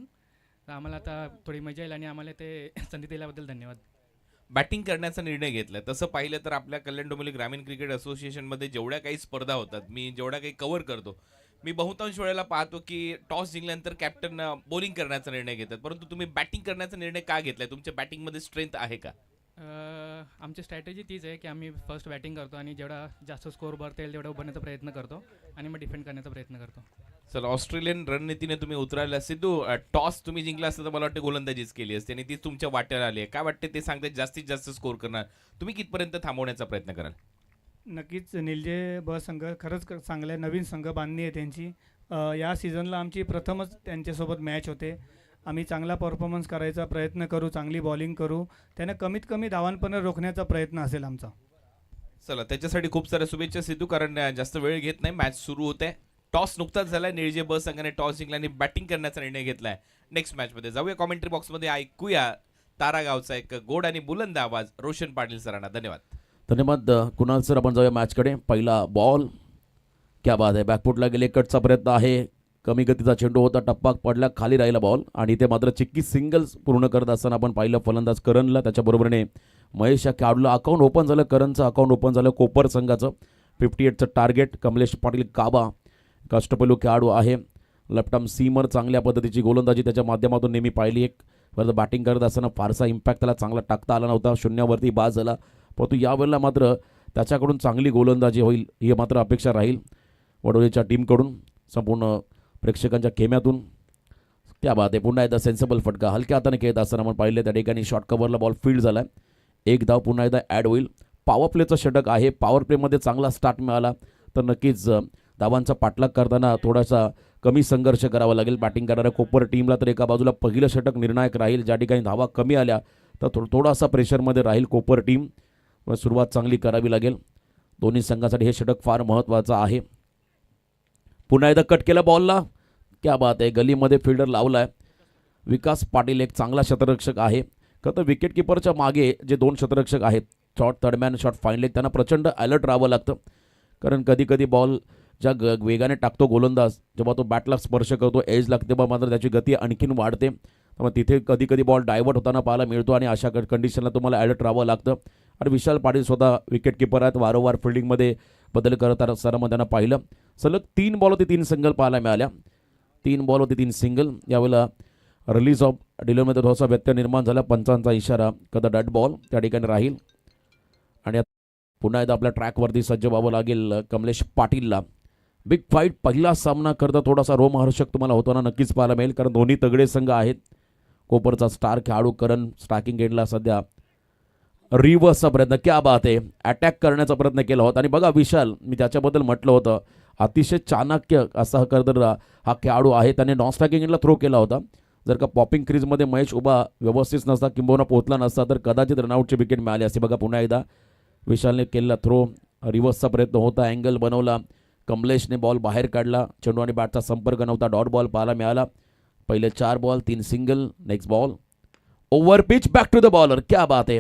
तर आम्हाला आता थोडी मजा येईल आणि आम्हाला ते संधी दिल्याबद्दल धन्यवाद. बॅटिंग करण्याचा निर्णय घेतलाय. तसं पाहिलं तर आपल्या कल्याण डोंबिवली ग्रामीण क्रिकेट असोसिएशनमध्ये जेवढ्या काही स्पर्धा होतात, मी जेवढ्या काही कव्हर करतो, मी बहुतांश वेळेला पाहतो की टॉस जिंकल्यानंतर कॅप्टन बॉलिंग करण्याचा निर्णय घेतात, परंतु तुम्ही बॅटिंग करण्याचा निर्णय का घेतलाय? तुमच्या बॅटिंगमध्ये स्ट्रेंथ आहे का? आमची स्ट्रॅटेजी तीच आहे की आम्ही फर्स्ट बॅटिंग करतो आणि जेवढा जास्त स्कोअर भरता येईल तेवढा उभारण्याचा प्रयत्न करतो आणि मग डिफेंड करण्याचा प्रयत्न करतो. चला ऑस्ट्रेलियन रणनीतीने तुम्ही उतरायला. सिद्धू, टॉस तुम्ही जिंकला असता तर मला वाटतं गोलंदाजीच केली असते आणि ती तुमच्या वाट्याला आली आहे. काय वाटते ते सांगते जास्तीत जास्त स्कोर करणार, तुम्ही कितपर्यंत थांबवण्याचा प्रयत्न कराल? नक्कीच निलजे ब संघ खरंच चांगल्या नवीन संघ बांधणी आहे त्यांची. या सीझनला आमची प्रथमच त्यांच्यासोबत मॅच होते. आम्ही चांगला परफॉर्मन्स करायचा प्रयत्न करू, चांगली बॉलिंग करू, त्यांना कमीत कमी धावांपर्यंत रोखण्याचा प्रयत्न असेल आमचा. चला त्याच्यासाठी खूप साऱ्या शुभेच्छा सिद्धू, कारण जास्त वेळ घेत नाही, मॅच सुरू होते. टॉस नुकताच झालाय. निळजे ब संघाने टॉस जिंकला आणि बॅटिंग करण्याचा निर्णय घेतलाय. नेक्स्ट मॅचमध्ये जाऊया. कॉमेंट्री बॉक्समध्ये ऐकूया तारागावचा एक गोड आणि बुलंद आवाज रोशन पाटील सरांना. धन्यवाद. धन्यवाद कुणाल सर. आपण जाऊया मॅचकडे. पहिला बॉल, क्या बात आहे, बॅकफुटला गेले, कटचा प्रयत्न आहे, कमी गतीचा चेंडू होता, टप्पा पडला, खाली राहिला बॉल आणि ते मात्र चिक्की सिंगल्स पूर्ण करत असताना आपण पाहिलं फलंदाज करणला. त्याच्याबरोबरने महेश या खेळाडूला अकाउंट ओपन झालं. करणचं अकाउंट ओपन झालं कोपर संघाचं. 58चं टार्गेट. कमलेश पाटील काबा अष्टपैलू खेळाडू आहे. लेफ्ट आर्म सीमर, चांगल्या पद्धतीची गोलंदाजी त्याच्या माध्यमातून नेहमी पाहिली. एक परत बॅटिंग करत असताना फारसा इम्पॅक्ट त्याला चांगला टाकता आला नव्हता, शून्यावरती बाद झाला. परंतु यावेळेला मात्र त्याच्याकडून चांगली गोलंदाजी होईल ही मात्र अपेक्षा राहील वडोलीच्या टीमकडून, संपूर्ण प्रेक्षकांच्या खेम्यातून. क्या बात आहे, पुन्हा एकदा सेन्सेबल फटका हलक्या हाताने खेळत असताना आपण पाहिले त्या ठिकाणी शॉर्ट कव्हरला बॉल फील्ड झाला. एक धाव पुन्हा एकदा ॲड होईल. पॉवर प्लेचं षटक आहे, पॉवर प्लेमध्ये चांगला स्टार्ट मिळाला तर नक्कीच धावांचा पाठलाग करताना थोडासा कमी संघर्ष करावा लागेल बॅटिंग करणाऱ्या कोपर टीमला. तर एका बाजूला पहिलं षटक निर्णायक राहील, ज्या ठिकाणी धावा कमी आल्या तर थोडासा प्रेशरमध्ये राहील कोपर टीम. सुरुवात चांगली करावी लागेल दोन्ही संघासाठी. हे षटक फार महत्त्वाचं आहे. पुन्हा एकदा कट केला बॉलला, क्या बात आहे, गलीमध्ये फिल्डर लावला आहे. विकास पाटील एक चांगला क्षेत्ररक्षक आहे. खरं तर विकेट किपरच्या मागे जे दोन क्षेत्ररक्षक आहेत, short third man, short fine leg, त्यांना प्रचंड अलर्ट राहावं लागतं. कारण कधी कधी बॉल ज्या वेगाने टाकतो गोलंदाज, जेव्हा तो बॅटला स्पर्श करतो, एज लागते, तेव्हा मात्र त्याची गती आणखीन वाढते. मग तिथे कधी कधी बॉल डायव्हर्ट होताना पाहायला मिळतो आणि अशा कंडिशनला तुम्हाला अलर्ट राहावं लागतं. आणि विशाल पाटील स्वतः विकेट किपर आहेत, वारंवार फिल्डिंगमध्ये बदल करत असताना मग त्यांना पाहिलं. सलग 3 बॉल होती 3 सिंगल पाहायला मिळाल्या. 3 बॉल होती 3 सिंगल. यावेळेला रिलीज ऑफ डिलिव्हरीमध्ये थोडासा व्यत्यय निर्माण झाला. पंचांचा इशारा, कदा डट बॉल त्या ठिकाणी राहील. आणि पुन्हा एकदा आपल्या ट्रॅकवरती सज्ज व्हावं लागेल कमलेश पाटीलला. बिग फाईट पहिला सामना करता थोडासा रोमहर्षक तुम्हाला होताना नक्कीच पाहायला मिळेल, कारण दोन्ही तगडे संघ आहेत. कोपरचा स्टार खेळाडू करण स्ट्रायकिंग एंडला सध्या रिव्हर्सचा प्रयत्न, क्या बात आहे, अटॅक करण्याचा प्रयत्न केला होता. आणि बघा विशाल, मी त्याच्याबद्दल म्हटलं होतं, अतिशय चाणक्य असा करतर हा खेळाडू आहे. त्याने नॉन स्ट्रायकिंग एंडला थ्रो केला होता. जर का पॉपिंग क्रीजमध्ये महेश उभा व्यवस्थित नसता, किंबहुना पोहोचला नसता, तर कदाचित रनआउटची विकेट मिळाली असती. बघा पुन्हा एकदा विशालने केलेला थ्रो, रिव्हर्सचा प्रयत्न होता, अँगल बनवला, कमलेशने बॉल बाहेर काढला, चेंडू आणि बॅटचा संपर्क नव्हता, डॉट बॉल पाहायला मिळाला. पहिले 4 ball 3 single. Next ball over pitch, back to the bowler, क्या बात आहे,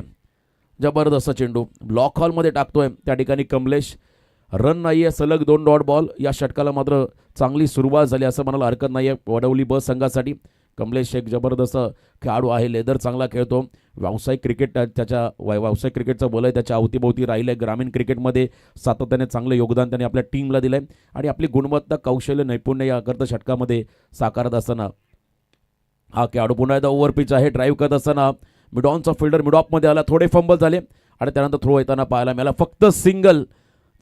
जबरदस्त चेंडू ब्लॉक हॉलमध्ये टाकतोय त्या ठिकाणी कमलेश. रन नाही आहे, सलग 2 डॉट बॉल. या षटकाला मात्र चांगली सुरुवात झाली असं म्हणायला हरकत नाही आहे वडवली ब संघासाठी. कमलेश एक जबरदस्त खेळाडू आहे, लेदर चांगला खेळतो. व्यावसायिक क्रिकेट त्याच्या व्यावसायिक क्रिकेटचं बोलय त्याच्या अवतीभोवती राहिलं आहे. ग्रामीण क्रिकेटमध्ये सातत्याने चांगलं योगदान त्याने आपल्या टीमला दिलं आहे. आणि आपली गुणवत्ता, कौशल्य, नैपुण्य या करता षटकामध्ये साकारत असताना हा खेळाडू पुन्हा एकदा ओव्हर पिच आहे. ड्राईव्ह करत असताना मिडॉनचा फिल्डर मिडॉपमध्ये आला, थोडे फंबल झाले आणि त्यानंतर थ्रो येताना पाहायला मिळाला. फक्त सिंगल.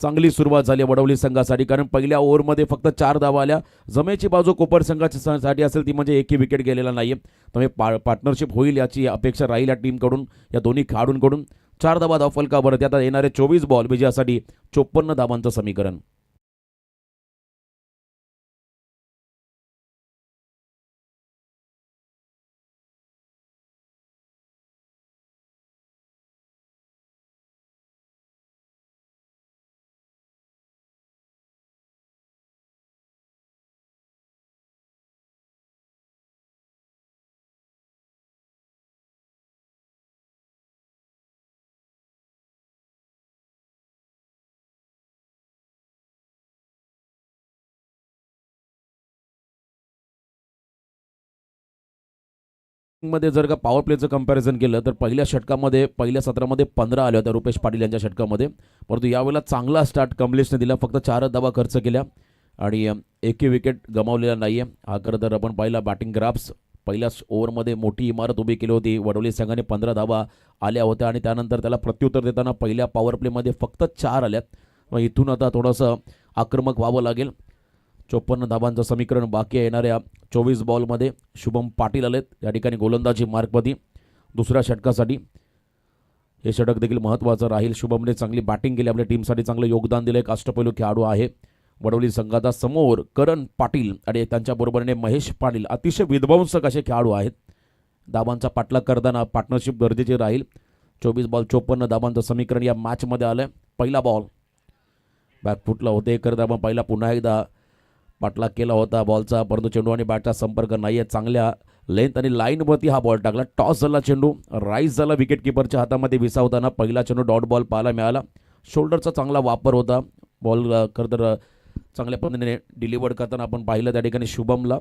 चांगली सुरुवात झाली वडवली संघासाठी, कारण पहिल्या ओव्हरमध्ये फक्त 4 धावा आल्या. जमेची बाजू कोपर संघासाठी असेल ती म्हणजे एकही विकेट गेलेला नाही आहे. त्यामुळे पार्टनरशिप होईल याची अपेक्षा राहील या टीमकडून, या दोन्ही खेळाडूंकडून. 4 धावा धावफलकावरती. आता येणारे 24 बॉल विजयासाठी 54 धावांचं समीकरण. मध्ये जर का पॉवर प्लेचं कंपॅरिझन केलं तर पहिल्या षटकामध्ये, पहिल्या सत्रामध्ये 15 आले होत्या रुपेश पाटील यांच्या षटकामध्ये. परंतु यावेळेला चांगला स्टार्ट कमलेशने दिला. फक्त 4 धावा खर्च केल्या आणि एकही विकेट गमावलेला नाही आहे. हा खरं तर आपण पाहिला बॅटिंग ग्राफ्स. पहिल्याच ओव्हरमध्ये मोठी इमारत उभी केली होती. वडवली संघाने 15 धावा आल्या होत्या आणि त्यानंतर त्याला प्रत्युत्तर देताना पहिल्या पॉवर प्लेमध्ये फक्त 4 आल्यात. मग इथून आता थोडंसं आक्रमक व्हावं लागेल. 54 धावांचं समीकरण बाकी आहे. येणाऱ्या 24 बॉलमध्ये शुभम पाटील आलेत या ठिकाणी गोलंदाजी मार्कमध्ये दुसऱ्या षटकासाठी. हे षटक देखील महत्त्वाचं राहील. शुभमने चांगली बॅटिंग केली, आपल्या टीमसाठी चांगलं योगदान दिलं. एक अष्टपैलू खेळाडू आहे वडवली संघाचा. समोर करण पाटील आणि त्यांच्याबरोबरने महेश पाटील, अतिशय विध्वंसक असे खेळाडू आहेत. धावांचा पाठलाग करताना पार्टनरशिप गरजेची राहील. 24 बॉल 54 धावांचं समीकरण या मॅचमध्ये आलं. पहिला बॉल बॅकफुटला होते करत आपण पहिला पुन्हा एकदा पाठलाग केला होता बॉलचा, परंतु चेंडू आणि बॅटचा संपर्क नाही आहे. चांगल्या लेंथ आणि लाईनवरती हा बॉल टाकला. टॉस झाला, चेंडू राईज झाला विकेट किपरच्या हातामध्ये विसावताना. पहिला चेंडू डॉट बॉल पाहायला मिळाला. शोल्डरचा चांगला वापर होता. बॉल खरं तर चांगल्या पद्धतीने डिलिव्हर करताना आपण पाहिलं त्या ठिकाणी शुभमला.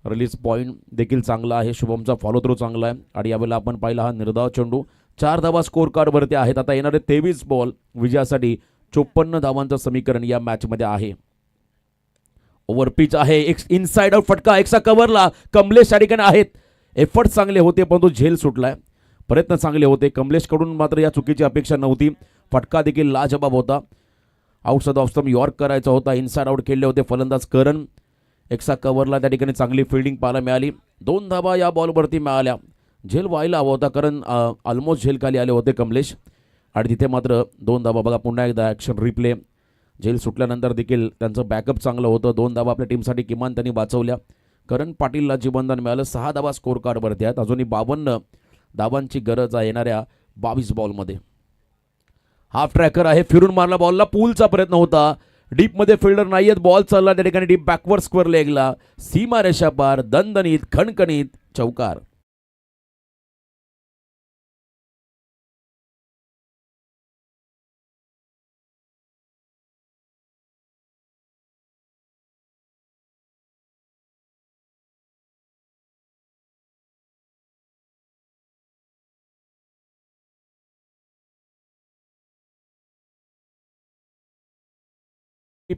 रिलीज पॉईंट देखील चांगला आहे, शुभमचा फॉलो थ्रू चांगला आहे. आणि यावेळेला आपण पाहिला हा निर्धाव चेंडू. 4 धावा स्कोर कार्डवरती आहेत. आता येणारे 23 बॉल विजयासाठी 54 धावांचं समीकरण या मॅचमध्ये आहे. ओव्हर पिच आहे, एक इनसाइड आउट फटका, एक्सा कव्हरला कमलेश या ठिकाणी आहेत. एफर्ट चांगले होते परंतु झेल सुटलाय. प्रयत्न चांगले होते. कमलेशकडून मात्र या चुकीची अपेक्षा नव्हती. फटका देखील लाजबाब होता. आउटसाइड ऑफ स्टंप यॉर्क करायचा होता. इनसाइड आउट खेळले होते फलंदाज करण. एक्सा कव्हरला त्या ठिकाणी चांगली फिल्डिंग पाहायला मिळाली. 2 धाबा या बॉलवरती मिळाल्या. झेल व्हायला हवा होता कारण ऑलमोस्ट झेल खाली आले होते कमलेश आणि तिथे मात्र 2 धाबा. बघा पुन्हा एकदा ॲक्शन रिप्ले. झेल सुटल्यानंतर देखील त्यांचं बॅकअप चांगलं होतं. 2 धाबा आपल्या टीमसाठी किमान त्यांनी वाचवल्या. करण पाटीलला जीवनदान मिळालं. 6 धाबा स्कोर कार्डवरती आहेत. अजूनही 52 धाबांची गरज आहे येणाऱ्या 22 बॉलमध्ये. हाफ ट्रॅकर आहे. फिरून मारला बॉलला. पूलचा प्रयत्न होता. डीपमध्ये फिल्डर नाही आहेत. बॉल चालला त्या ठिकाणी डीप बॅकवर्ड स्क्वेअर लेगला. सीमा रेषा पार. दणदणीत खणखणीत चौकार.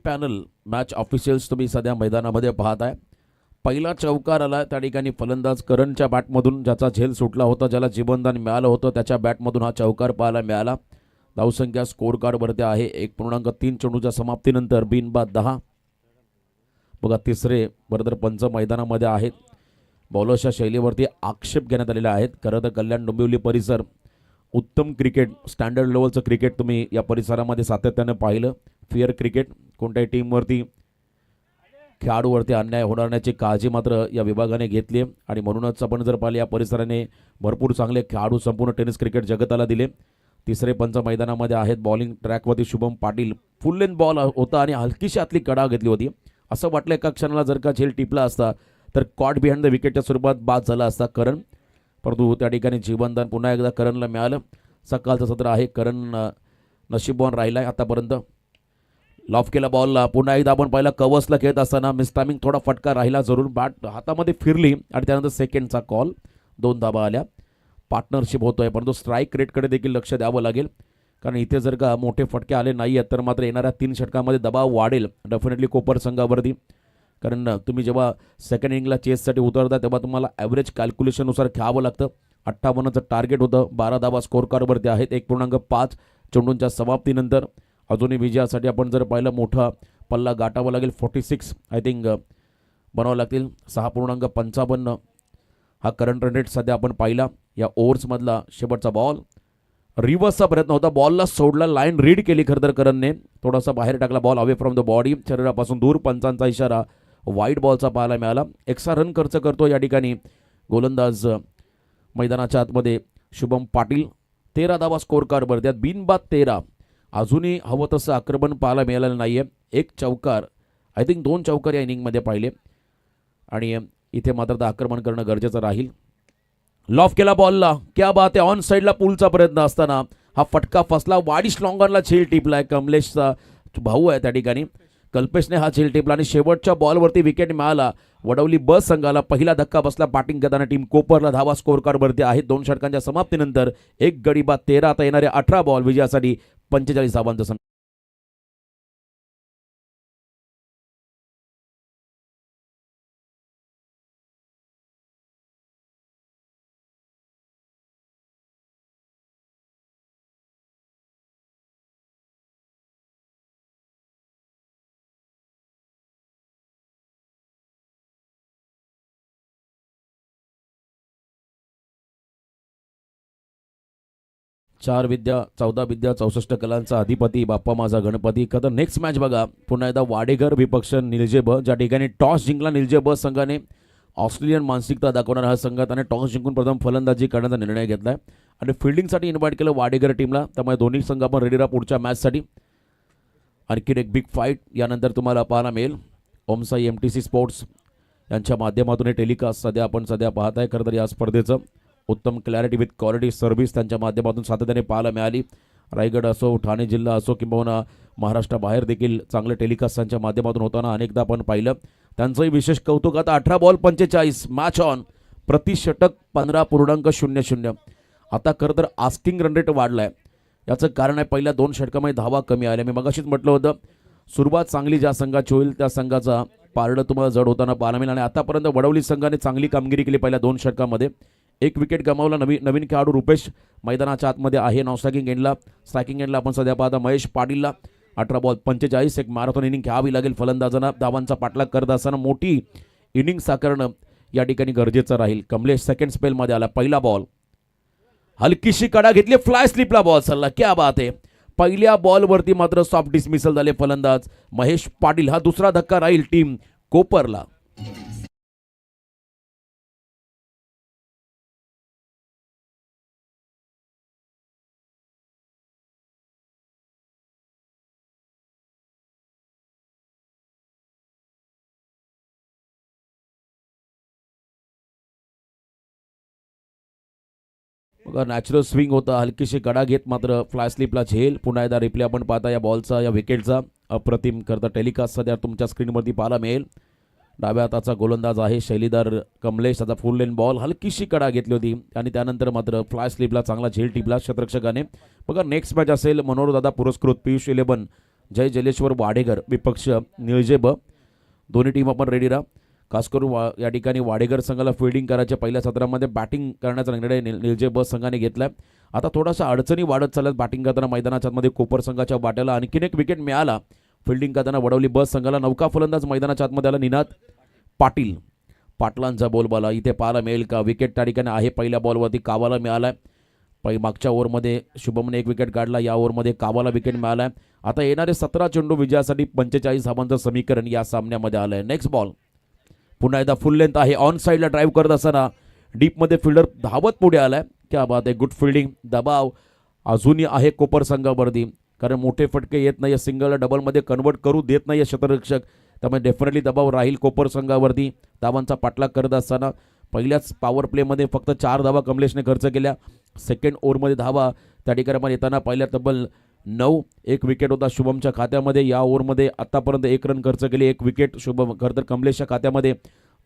पॅनल मॅच ऑफिशियल्स तुम्ही सध्या मैदानामध्ये पाहताय. पहिला चौकार आला त्या ठिकाणी फलंदाज करणच्या बॅटमधून, ज्याचा झेल सुटला होता, ज्याला जीवनदान मिळालं होतं त्याच्या बॅटमधून हा चौकार पाहायला मिळाला. धावसंख्या स्कोर कार्डवरती आहे 1.3 चेंडूच्या समाप्तीनंतर बिनबाद 10. बघा तिसरे बरोबर पंच मैदानामध्ये आहेत. बॉलर्सच्या शैलीवरती आक्षेप घेण्यात आलेले आहेत. खरं तर कल्याण डोंबिवली परिसर उत्तम क्रिकेट, स्टँडर्ड लेवलचं क्रिकेट तुम्ही या परिसरामध्ये सातत्याने पाहिलं. फेअर क्रिकेट, कोणत्याही टीमवरती खेळाडूवरती अन्याय होणार नाही काळजी मात्र या विभागाने घेतली आहे आणि म्हणूनच आपण जर पाहिले या परिसराने भरपूर चांगले खेळाडू संपूर्ण टेनिस क्रिकेट जगताला दिले. तिसरे पंच मैदानामध्ये आहेत. बॉलिंग ट्रॅकवरती Shubham Patil. Full length ball होता आणि हलकीशी आतली कडा घेतली होती. असं वाटलं एका क्षणाला जर का झेल टिपला असता तर कॉट बिहाइंड द विकेटच्या स्वरूपात बाद झाला असता करण, परंतु त्या ठिकाणी जीवनदान पुन्हा एकदा करणला मिळालं. सकाळचं सत्र आहे. करण नशीबवान राहिला आहे आतापर्यंत. लॉफ केला बॉलला. पुन्हा एकदा आपण पाहिला कवर्सला खेळत असताना मिसटायमिंग थोडा फटका राहिला जरूर. बॅट हातामध्ये फिरली आणि त्यानंतर सेकंडचा कॉल. 2 धाबा आल्या. पार्टनरशिप होतोय परंतु स्ट्राईक रेटकडे देखील लक्ष द्यावं लागेल कारण इथे जर का मोठे फटके आले नाही आहेत तर मात्र येणाऱ्या 3 षटकामध्ये दबाव वाढेल डेफिनेटली कोपर संघावरती. कारण तुम्ही जेव्हा सेकंड इनिंगला चेससाठी उतरता तेव्हा तुम्हाला ॲव्हरेज कॅल्क्युलेशननुसार खेळावं लागतं. 58चं टार्गेट होतं. 12 धाबा स्कोर कार्डवरती आहेत 1.5 चेंडूंच्या समाप्तीनंतर. अजूनही विजयासाठी आपण जर पाहिलं मोठा पल्ला गाठावा लागेल. 46 आय थिंक बनावं लागतील. 6.55 हा करंट रन रेट सध्या आपण पाहिला. या ओव्हर्समधला शेवटचा बॉल. रिव्हर्सचा प्रयत्न होता. बॉलला सोडला. लाईन रीड केली खरं तर करणने. थोडासा बाहेर टाकला ball away from the body. शरीरापासून दूर. पंचांचा इशारा वाईट बॉलचा पाहायला मिळाला. एक्स्ट्रा रन खर्च करतो या ठिकाणी गोलंदाज मैदानाच्या आतमध्ये शुभम पाटील. 13 धावा स्कोर कार्डवर त्यात बिनबाद 13. अजूनही हवं तसं आक्रमण पाहायला मिळालेलं नाही आहे. 1 चौकार आय थिंक 2 चौकार या इनिंगमध्ये पाहिले आणि इथे मात्र तर आक्रमण करणं गरजेचं राहील. लॉफ केला बॉलला. क्या बात आहे. ऑन साईडला पुलचा प्रयत्न असताना हा फटका फसला. वाडिश लॉंगॉनला झेल टिपलाय. कमलेशचा भाऊ आहे त्या ठिकाणी. कल्पेशने हा झेल टिपला आणि शेवटच्या बॉलवरती विकेट मिळाला. वडवली ब संघाला पहिला धक्का बसला. बॅटिंग करताना टीम कोपरला धावा स्कोर कार्डवरती आहेत. 2 षटकांच्या समाप्तीनंतर 1 गडी बाद 13. आता येणारे 18 बॉल विजयासाठी 45 धावांचा संघ. चार विद्या 14 विद्या 64 कलांचा अधिपती बाप्पा माझा गणपती. खरं तर नेक्स्ट मॅच बघा पुन्हा एकदा वाडेकर विपक्ष निलजे ब, ज्या ठिकाणी टॉस जिंकला निलजे ब संघाने. ऑस्ट्रेलियन मानसिकता दाखवणारा हा संघ त्याने टॉस जिंकून प्रथम फलंदाजी करण्याचा निर्णय घेतलाय आणि फिल्डिंगसाठी इन्व्हाइट केलं वाडेकर टीमला. त्यामुळे दोन्ही संघ आपण रेडी राहा पुढच्या मॅचसाठी. आणखीन एक बिग फाईट यानंतर तुम्हाला पाहायला मिळेल. ओमसाई MTC स्पोर्ट्स यांच्या माध्यमातून हे टेलिकास्ट सध्या पाहत आहे. खरं तर या स्पर्धेचं उत्तम क्लॅरिटी विथ क्वालिटी सर्व्हिस त्यांच्या माध्यमातून सातत्याने पाहायला मिळाली. रायगड असो, ठाणे जिल्हा असो किंवा महाराष्ट्राबाहेर देखील चांगलं टेलिकास्ट त्यांच्या माध्यमातून होताना अनेकदा आपण पाहिलं. त्यांचंही विशेष कौतुक. आता 18 बॉल 45 मॅच ऑन. प्रति षटक 15.00. आता खरं तर आस्किंग रन रेट वाढला आहे. याचं कारण आहे पहिल्या 2 षटकामध्ये धावा कमी आल्या. मी मगाशीच म्हटलं होतं सुरुवात चांगली ज्या संघाची होईल त्या संघाचा पारडं तुम्हाला जड होताना पाहायला मिळेल. आणि आतापर्यंत वडवली संघाने चांगली कामगिरी केली पहिल्या 2 षटकामध्ये. 1 विकेट गमावला. नवीन खेळाडू रुपेश मैदानाच्या आतमध्ये आहे. स्ट्रायकिंग एंडला आपण सध्या पाहता महेश पाटीलला. 18 बॉल 45. एक मॅरेथॉन इनिंग घ्यावी लागेल फलंदाजांना. धावांचा पाठलाग करत असताना मोठी इनिंग साकारणं या ठिकाणी गरजेचं राहील. कमलेश सेकंड स्पेलमध्ये आला. पहिला बॉल हलकीशी कडा घेतली. फ्लाय स्लिपला बॉल चालला. क्या बात आहे. पहिल्या बॉलवरती मात्र सॉफ्ट डिसमिसल झाले फलंदाज महेश पाटील. हा दुसरा धक्का राहील टीम कोपरला. बघा नॅचरल स्विंग होता. हलकीशी कडा घेत मात्र फ्लाय स्लिपला झेल. पुन्हा एकदा रिप्ले आपण पाहता या बॉलचा, या विकेटचा. अप्रतिम करता टेलिकास्ट सध्या तुमच्या स्क्रीनवरती पाहायला मिळेल. डाव्या हाताचा गोलंदाज आहे शैलीदार कमलेश. त्याचा फुल लेन बॉल हलकीशी कडा घेतली होती आणि त्यानंतर मात्र फ्लाय स्लिपला चांगला झेल टिपला क्षेत्ररक्षकाने. बघा नेक्स्ट मॅच असेल मनोहरदादा पुरस्कृत पियुष 11 जय जलेश्वर वाडेकर विपक्ष निळजे ब. दोन्ही टीम आपण रेडी राहा. खास करून या ठिकाणी वाडेकर संघाला फिल्डिंग करायच्या पहिल्या सत्रामध्ये बॅटिंग करण्याचा निर्णय निळजे ब संघाने घेतलाय. आता थोडासा अडचणी वाढत चालल्यात बॅटिंग करताना मैदानाच्या आतमध्ये. कोपर संघाच्या बाट्याला आणखीन एक विकेट मिळाला. फिल्डिंग करताना वडवली ब संघाला. नौका फलंदाज मैदानाच्या आतमध्ये आला निनाद पाटील. पाटलांचा बोलबाला इथे पाहायला मिळेल का. विकेट त्या ठिकाणी आहे. पहिल्या बॉलवरती कावाला मिळालाय. मागच्या ओव्हरमध्ये शुभमने 1 विकेट काढला. या ओव्हरमध्ये कावाला विकेट मिळालाय. आता येणारे 17 चेंडू विजयासाठी 45 धावांचं समीकरण या सामन्यामध्ये आलंय. नेक्स्ट बॉल पुन्हा एकदा फुल लेंथ आहे. ऑन साईडला ड्राईव्ह करत असताना डीपमध्ये फिल्डर धावत पुढे आलाय. क्या बात आहे. Good fielding. दबाव अजूनही आहे कोपर संघावरती कारण मोठे फटके येत नाही. सिंगलला डबलमध्ये कन्वर्ट करू देत नाही क्षेत्ररक्षक. त्यामुळे डेफिनेटली दबाव राहील कोपर संघावरती. धावांचा पाठलाग करत असताना पहिल्याच पॉवर प्लेमध्ये फक्त 4 धावा कमलेशने खर्च केल्या. सेकंड ओव्हरमध्ये धावा त्या ठिकाणी येताना पहिल्या तब्बल 9. 1 विकेट होता शुभमच्या खात्यामध्ये. या ओव्हरमध्ये आतापर्यंत 1 रन खर्च केली. 1 विकेट शुभम खरं तर कमलेशच्या खात्यामध्ये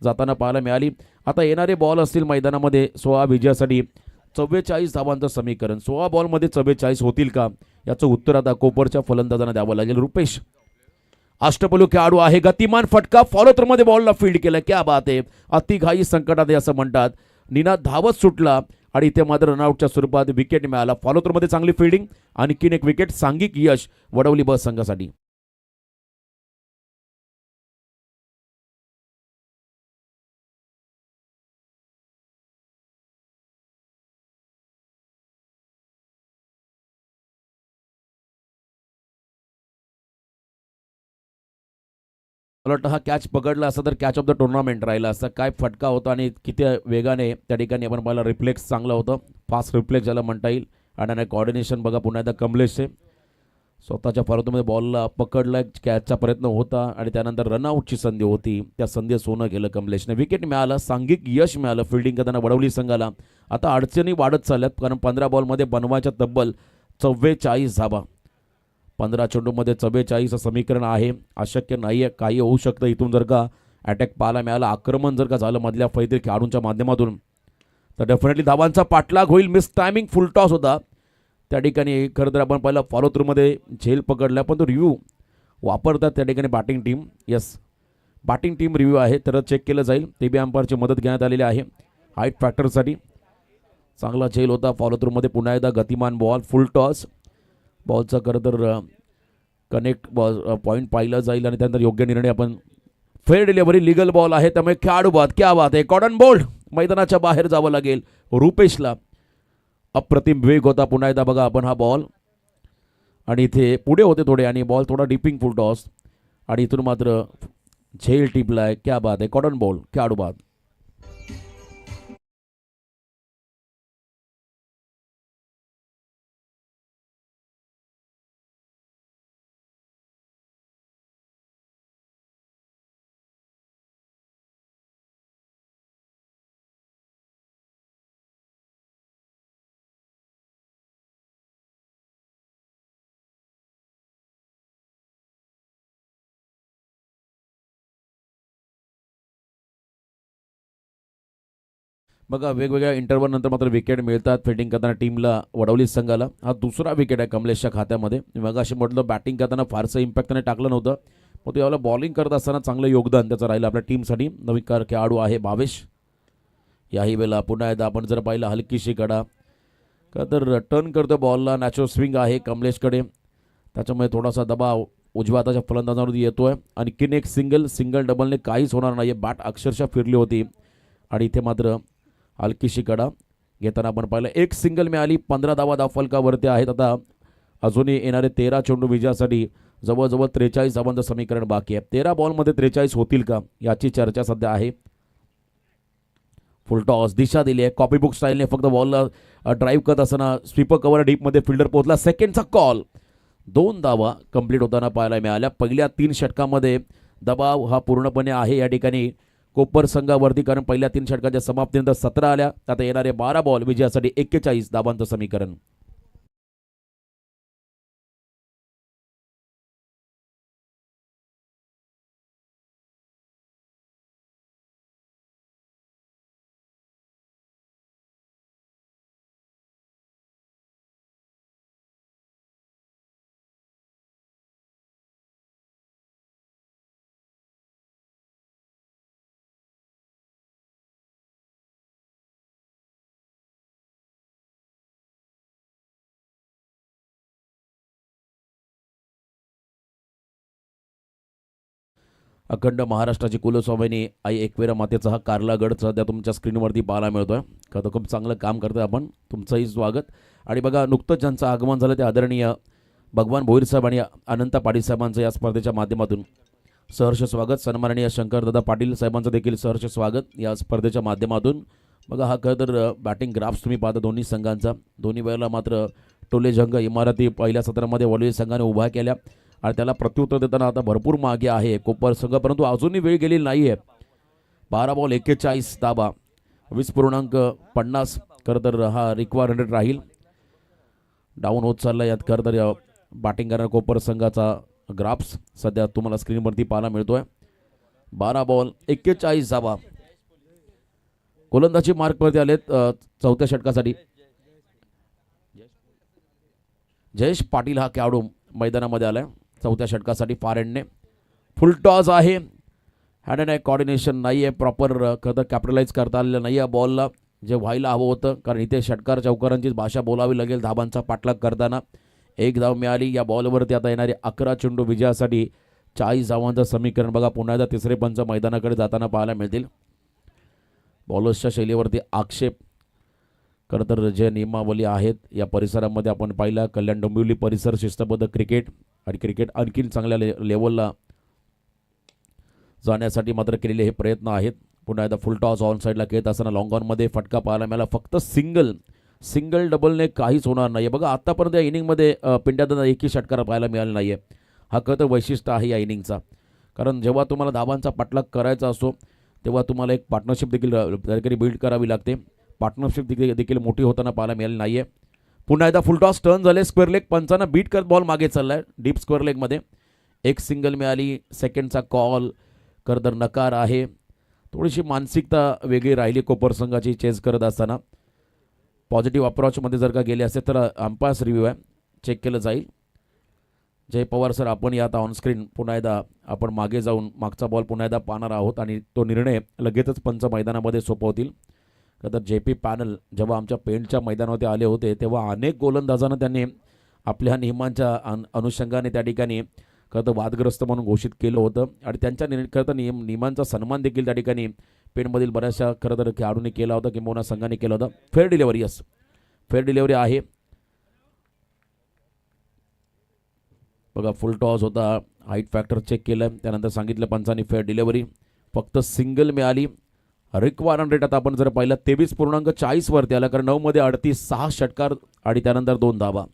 जाताना पाहायला मिळाली. आता येणारे बॉल असतील मैदानामध्ये 16 विजयासाठी 44 धावांचं समीकरण. 16 बॉलमध्ये 44 होतील का याचं उत्तर आता कोपरच्या फलंदाजांना द्यावं लागेल. रुपेश अष्टपैलू खेळाडू आहे. गतिमान फटका फॉलो थ्रूमध्ये बॉलला फील्ड केलं. क्या बात आहे. अतिघाई संकटात आहे असं म्हणतात. निनाद धावत सुटला आणि इथे मात्र रनआउटच्या स्वरूपात विकेट मिळाला. फॉलो थ्रूमध्ये चांगली फिल्डिंग. आणखीन 1 विकेट. सांघिक यश वडवली ब संघासाठी. मला वाटतं हा कॅच पकडला असता तर कॅच ऑफ द टुर्नामेंट राहिला असता. काय फटका होता आणि किती वेगाने त्या ठिकाणी आपण पाहिलं. रिफ्लेक्स चांगलं होतं. फास्ट रिफ्लेक्स ज्याला म्हणता येईल. आणि कॉर्डिनेशन बघा पुन्हा एकदा कमलेशचे. स्वतःच्या फॉलोमध्ये बॉलला पकडला. कॅचचा प्रयत्न होता आणि त्यानंतर रनआउटची संधी होती. त्या संधी सोनं केलं कमलेशने. विकेट मिळालं. सांघिक यश मिळालं फिल्डिंग करताना वडवली संघाला. आता अडचणी वाढत चालल्यात कारण 15 बॉलमध्ये बनवायच्या तब्बल 44 धावा. 15 चेंडूमध्ये 44 समीकरण आहे. अशक्य नाही आहे. काही होऊ शकतं इथून जर का अटॅक पाहायला मिळाला. आक्रमण जर का झालं मधल्या फैत्री खेळाडूंच्या माध्यमातून तर डेफिनेटली धावांचा पाठलाग होईल. मिस टायमिंग फुल टॉस होता त्या ठिकाणी. खरं तर आपण पाहिलं फॉलो थ्रूमध्ये झेल पकडला पण तो रिव्ह्यू वापरतात त्या ठिकाणी batting team. Yes batting team review आहे तर चेक केलं जाईल. ते बी अंपायरची मदत घेण्यात आलेली आहे हाईट फॅक्टरसाठी. चांगला झेल होता फॉलो थ्रूमध्ये. पुन्हा एकदा गतिमान बॉल फुल टॉस. बॉलचा खरं तर कनेक्ट बॉल पॉईंट पाहिलं जाईल आणि त्यानंतर योग्य निर्णय. आपण फेअर डिलिव्हरी लिगल बॉल आहे त्यामुळे खेळाडू बाद. क्या बात आहे. कॉटन बोल्ड मैदानाच्या बाहेर जावं लागेल रुपेशला. अप्रतिम वेग होता. पुन्हा एकदा बघा आपण हा बॉल आणि इथे पुढे होते थोडे आणि बॉल थोडा डिपिंग फुल टॉस आणि इथून मात्र झेल टिपलाय. क्या बात आहे. कॉटन बॉल खेळाडू बाद. बघा वेगवेगळ्या इंटरव्हल नंतर मात्र विकेट मिळतात फिल्डिंग करताना टीमला वडवली संघाला. हा दुसरा विकेट आहे कमलेशच्या खात्यामध्ये. मग अशी म्हटलं बॅटिंग करताना फारसं इम्पॅक्ट त्याने टाकलं नव्हतं मग यावेळेला बॉलिंग करत असताना चांगलं योगदान त्याचं राहिलं आपल्या टीमसाठी. नवीन खेळाडू आहे भावेश. याही वेळेला पुन्हा एकदा आपण जर पाहिलं हलकीशी कडा का तर टर्न करतो बॉलला. नॅचरल स्विंग आहे कमलेशकडे, त्याच्यामुळे थोडासा दबाव उजव्या हाताच्या फलंदाजावरती येतोय. आणखीन एक सिंगल डबलने काहीच होणार नाही. बॅट अक्षरशः फिरली होती आणि इथे मात्र हलकीशी कडा घेताना आपण पाहिलं. एक सिंगल मिळाली. 15 धावा फलकावरती आहेत. आता अजूनही येणारे 13 चेंडू विजयासाठी जवळजवळ 43 धावांचं समीकरण बाकी आहे. 13 बॉलमध्ये 43 होतील का याची चर्चा सध्या आहे. फुल टॉस दिशा दिली आहे कॉपीबुक स्टाईलने. फक्त बॉलला ड्राईव्ह करत असताना स्वीपर कव्हर डीपमध्ये फिल्डर पोहोचला. सेकंडचा कॉल. 2 धावा कंप्लीट होताना पाहायला मिळाल्या. पहिल्या 3 षटकामध्ये दबाव हा पूर्णपणे आहे या ठिकाणी कोपर संघावरती, कारण पहिल्या 3 षटकाच्या समाप्तीनंतर 17 आल्या. आता येणारे 12 बॉल विजयासाठी 41 धावांचं समीकरण. अखंड महाराष्ट्राची कुलस्वामिनी आई एकविरा मातेचा हा कारला गड सध्या तुमच्या स्क्रीनवरती पाहायला मिळतोय. खरं खूप चांगलं काम करतोय आपण. तुमचंही स्वागत. आणि बघा नुकतंच ज्यांचं आगमन झालं ते आदरणीय भगवान भोईर साहेब आणि अनंता पाटील साहेबांचं या स्पर्धेच्या माध्यमातून सहर्ष स्वागत. सन्माननीय शंकरदादा पाटील साहेबांचं देखील सहर्ष स्वागत या स्पर्धेच्या माध्यमातून. बघा हा खरं तर बॅटिंग ग्राफ्स तुम्ही पाहता दोन्ही संघांचा. दोन्ही वेळेला मात्र टोले झंग इमारती पहिल्या सत्रामध्ये वडोली संघाने उभा केल्या आणि त्याला प्रत्युत्तर देताना आता भरपूर मागे आहे कोपर संघ, परंतु अजूनही वेळ गेलेली नाही आहे. 12 बॉल 41 धावा 20.50. खरं तर हा रिक्वायर्ड रेट राहील. डाऊन होत चालला यात खरं तर बॅटिंग करणाऱ्या कोपर संघाचा ग्राफ्स सध्या तुम्हाला स्क्रीनवरती पाहायला मिळतोय. 12 बॉल 41 धावा. गोलंदाजी मार्कवरती आलेत चौथ्या षटकासाठी. जयेश पाटील हा खेळाडू मैदानामध्ये आलाय चौथ्या षटकासाठी फार एंडने. फुल टॉस आहे. हँड अँड आय कॉर्डिनेशन नाही आहे प्रॉपर. खरं तर कॅपिटलाइज करता आलेलं नाही आहे बॉलला जे व्हायला हवं होतं, कारण इथे षटकार चौकारांचीच भाषा बोलावी लागेल धाबांचा पाठलाग करताना. 1 धाव मिळाली. या बॉलवरती आता येणारे 11 चेंडू विजयासाठी 40 धावांचं समीकरण. बघा पुन्हा एकदा तिसरे पंच मैदानाकडे जाताना पाहायला मिळतील. बॉलर्सच्या शैलीवरती आक्षेप. खरं तर जे नियमावली आहेत या परिसरामध्ये आपण पाहिलं कल्याण डोंबिवली परिसर शिस्तबद्ध क्रिकेट आणि क्रिकेट आणखीन चांगल्या लेवलला जाण्यासाठी मात्र केलेले हे प्रयत्न आहेत. पुन्हा एकदा फुल टॉस ऑन साईडला खेळत असताना लॉंग ऑनमध्ये फटका पाहायला मिळाला. फक्त सिंगल डबलने काहीच होणार नाही. बघा आत्तापर्यंत या इनिंगमध्ये पिंड्यादांना एकही षटकार पाहायला मिळाला नाही आहे. हा खरं तर वैशिष्ट्य आहे या इनिंगचा, कारण जेव्हा तुम्हाला धाबांचा पाठलाग करायचा असतो तेव्हा तुम्हाला एक पार्टनरशिप देखील बिल्ड करावी लागते. पार्टनरशिप देखील मोठी होताना पाहायला मिळाली नाही आहे. पुन्हा एकदा फुल टॉस टर्न झाले. स्क्वेअर लेग पंचांना बीट करत बॉल मागे चाललाय डीप स्क्वेअर लेगमध्ये. 1 सिंगल मिळाली. सेकंडचा कॉल खरं तर नकार आहे. थोडीशी मानसिकता वेगळी राहिली कोपर संघाची चेस करत असताना. पॉझिटिव्ह अप्रोचमध्ये जर का गेले असते तर अंपायर्स रिव्ह्यू आहे चेक केलं जाईल. जय पवार सर आपण या आता ऑनस्क्रीन पुन्हा एकदा आपण मागे जाऊन मागचा बॉल पुन्हा एकदा पाहणार आहोत आणि तो निर्णय लगेचच पंच मैदानामध्ये सोपवतील. तर JP पॅनल जेव्हा आमच्या पेंटच्या मैदानावरती आले होते तेव्हा अनेक गोलंदाजांना त्यांनी आपल्या नियमांच्या अनुषंगाने त्या ठिकाणी खरं तर वादग्रस्त म्हणून घोषित केलं होतं आणि त्यांच्या खरं तर नियमांचा सन्मान देखील त्या ठिकाणी पेंटमधील बऱ्याचशा खरं तर खेळाडूंनी केला होता किंवा संघाने केला होता. Fair delivery. Yes fair delivery आहे. बघा फुल टॉस होता. हाईट फॅक्टर चेक केलं त्यानंतर सांगितलं पंचांनी फेअर डिलिव्हरी. फक्त सिंगल मिळाली. रिक्वायर्ड रेट आता आपण जर पाहिलं 23.40 वरती आला, कारण 9 मध्ये 38 6 षटकार आणि त्यानंतर 2 धाबा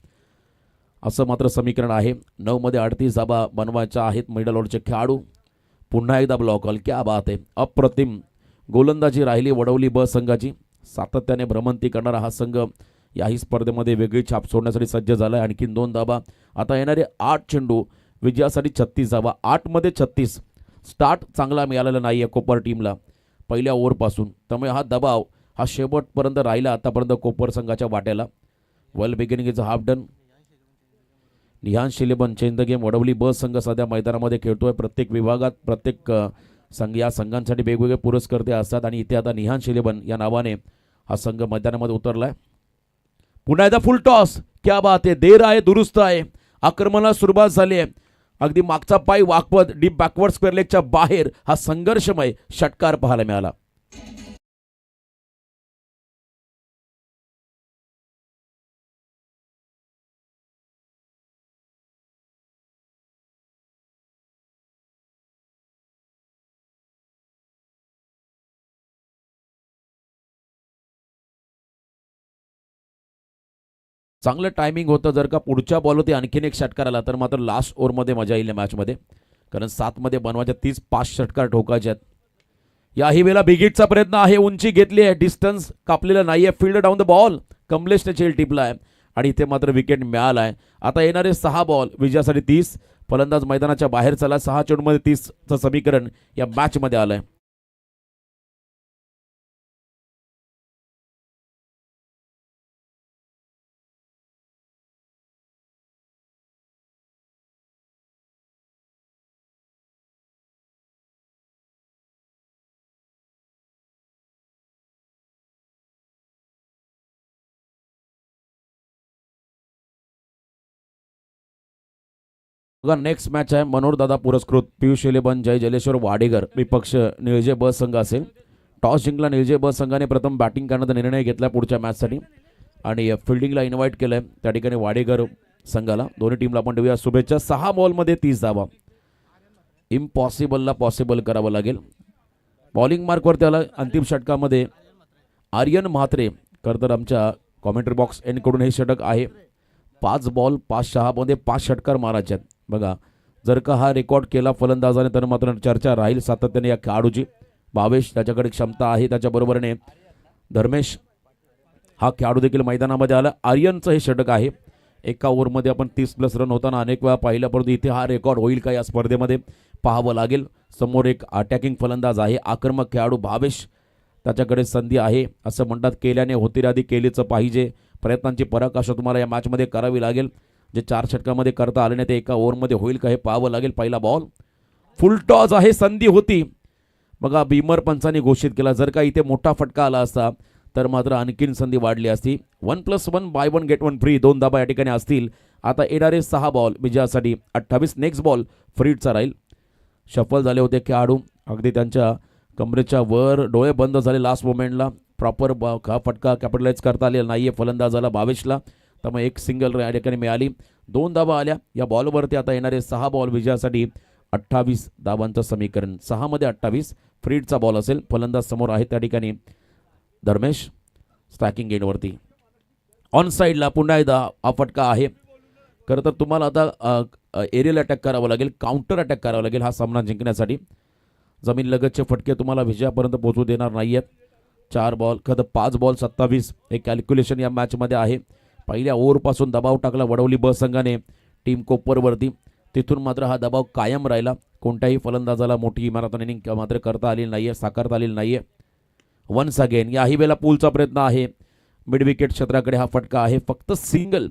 असं मात्र समीकरण आहे. 9 मध्ये 38 धाबा बनवायच्या आहेत मिडल ऑर्डरचे खेळाडू. पुन्हा एकदा ब्लॉक कॉल. क्या बात आहे. अप्रतिम गोलंदाजी राहिली वडवली ब संघाची. सातत्याने भ्रमंती करणारा हा संघ याही स्पर्धेमध्ये वेगळी छाप सोडण्यासाठी सज्ज झाला आहे. आणखीन 2 धाबा. आता येणारे 8 चेंडू विजयासाठी 36 धाबा. 8 मध्ये 36. स्टार्ट चांगला मिळालेला नाही आहे कोपर टीमला पहिल्या ओव्हरपासून, त्यामुळे हा दबाव हा शेवटपर्यंत राहिला आतापर्यंत कोपर संघाच्या वाट्याला. Well beginning is half done. निहान शिलेबन चेंज द गेम वडवली ब संघ सध्या मैदानामध्ये खेळतोय. प्रत्येक विभागात प्रत्येक संघ या संघांसाठी वेगवेगळे पुरस्कर्ते असतात आणि इथे आता निहान शिलेबन या नावाने हा संघ मैदानामध्ये उतरलाय. पुन्हा एकदा फुल टॉस. क्या बात आहे. देर आहे दुरुस्त आहे. आक्रमणाला सुरुवात झाली आहे. अगदी मागचा पाय वाकवत डीप बॅकवर्ड स्क्वेअर लेगच्या बाहेर हा संघर्षमय षटकार पाहायला मिळाला. चांगलं टायमिंग होतं. जर का पुढच्या बॉलवरती आणखीन एक षटकार आला तर मात्र लास्ट ओव्हरमध्ये मजा येईल या मॅचमध्ये, कारण 7मध्ये बनवायच्या 30 षटकार ठोकायचे आहेत. याही वेळेला बिगिटचा प्रयत्न आहे. उंची घेतली आहे. डिस्टन्स कापलेलं नाही आहे. Field down the ball. कमलेशने चेल टिपला आहे आणि इथे मात्र विकेट मिळाला आहे. आता येणारे 6 बॉल विजयासाठी 30. फलंदाज मैदानाच्या बाहेर चला. 6 चेंडूमध्ये 30चं समीकरण या मॅचमध्ये आलं आहे. बघा नेक्स्ट मॅच आहे मनोहरदादा पुरस्कृत पियुष इलेवन जय जलेश्वर वाडेकर विपक्ष निळजे ब संघ असेल. टॉस जिंकला निळजे ब संघाने. प्रथम बॅटिंग करण्याचा निर्णय घेतला पुढच्या मॅचसाठी आणि फिल्डिंगला इन्व्हाइट केलंय त्या ठिकाणी वाडेकर संघाला. दोन्ही टीमला आपण देऊया शुभेच्छा. 6 बॉलमध्ये 30 धावा. इम्पॉसिबलला पॉसिबल करावं लागेल. बॉलिंग मार्कवरती आला अंतिम षटकामध्ये आर्यन म्हात्रे. खरं तर आमच्या कॉमेंट्री बॉक्स एनकडून हे षटक आहे. 5 बॉल 5 6मध्ये 5 षटकार मारायचे आहेत. बघा जर का हा रेकॉर्ड केला फलंदाजाने तर मात्र चर्चा राहील सातत्याने या खेळाडूची. भावेश त्याच्याकडे क्षमता आहे. त्याच्याबरोबरीने धर्मेश हा खेळाडू देखील मैदानामध्ये आला. आर्यनचं हे षटक आहे. एका ओव्हरमध्ये आपण 30+ रन होताना अनेक वेळा पाहिलं, परंतु इथे हा रेकॉर्ड होईल का या स्पर्धेमध्ये पाहावं लागेल. समोर एक अटॅकिंग फलंदाज आहे. आक्रमक खेळाडू भावेश त्याच्याकडे संधी आहे. असं म्हणतात केल्याने होतील आधी केलीचं पाहिजे. प्रयत्नांची पराकाष्ठा तुम्हाला या मॅचमध्ये करावी लागेल. जे 4 षटकामध्ये करता आले नाही ते एका ओव्हरमध्ये होईल का हे पाहावं लागेल. पहिला बॉल फुल टॉस आहे. संधी होती. बघा बीमर पंचांनी घोषित केला. जर का इथे मोठा फटका आला असता तर मात्र आणखीन संधी वाढली असती. 1+1 बाय 1 गेट 1 फ्री 2 धाबा या ठिकाणी असतील. आता येणारे 6 बॉल विजयासाठी 28. नेक्स्ट बॉल फ्रीडचा राहील. शफल झाले होते खेळाडू. अगदी त्यांच्या कमरेच्या वर डोळे बंद झाले लास्ट मोमेंटला. प्रॉपर फटका कॅपिटलाइज करता आलेला नाही आहे फलंदाजाला भावेशला. त्यामुळे एक सिंगल या ठिकाणी मिळाली. 2 धाबा आल्या या बॉलवरती. आता येणारे 6 बॉल विजयासाठी 28 धाबांचं समीकरण. 6मध्ये 28. फ्रीडचा बॉल असेल. फलंदाज समोर आहे त्या ठिकाणी धर्मेश. स्ट्रायकिंग एंडवरती ऑन साईडला पुन्हा एकदा हा फटका आहे. खरं तर तुम्हाला आता एरियल अटॅक करावं लागेल. काउंटर अटॅक करावं लागेल हा सामना जिंकण्यासाठी. जमीन लगतचे फटके तुम्हाला विजयापर्यंत पोहोचू देणार नाही आहेत. 4 बॉल खरं 5 बॉल 27 हे कॅल्क्युलेशन या मॅचमध्ये आहे. पहिल्या ओव्हरपासून दबाव टाकला वडवली ब संघाने टीम कोपरवरती. तिथून मात्र हा दबाव कायम राहिला. कोणत्याही फलंदाजाला मोठी इमारत इनिंग मात्र करता आलेली नाही आहे, साकारता आलेली नाही आहे. वन्स अगेन याही वेळेला पूलचा प्रयत्न आहे. मिड विकेट क्षेत्राकडे हा फटका आहे. फक्त सिंगल.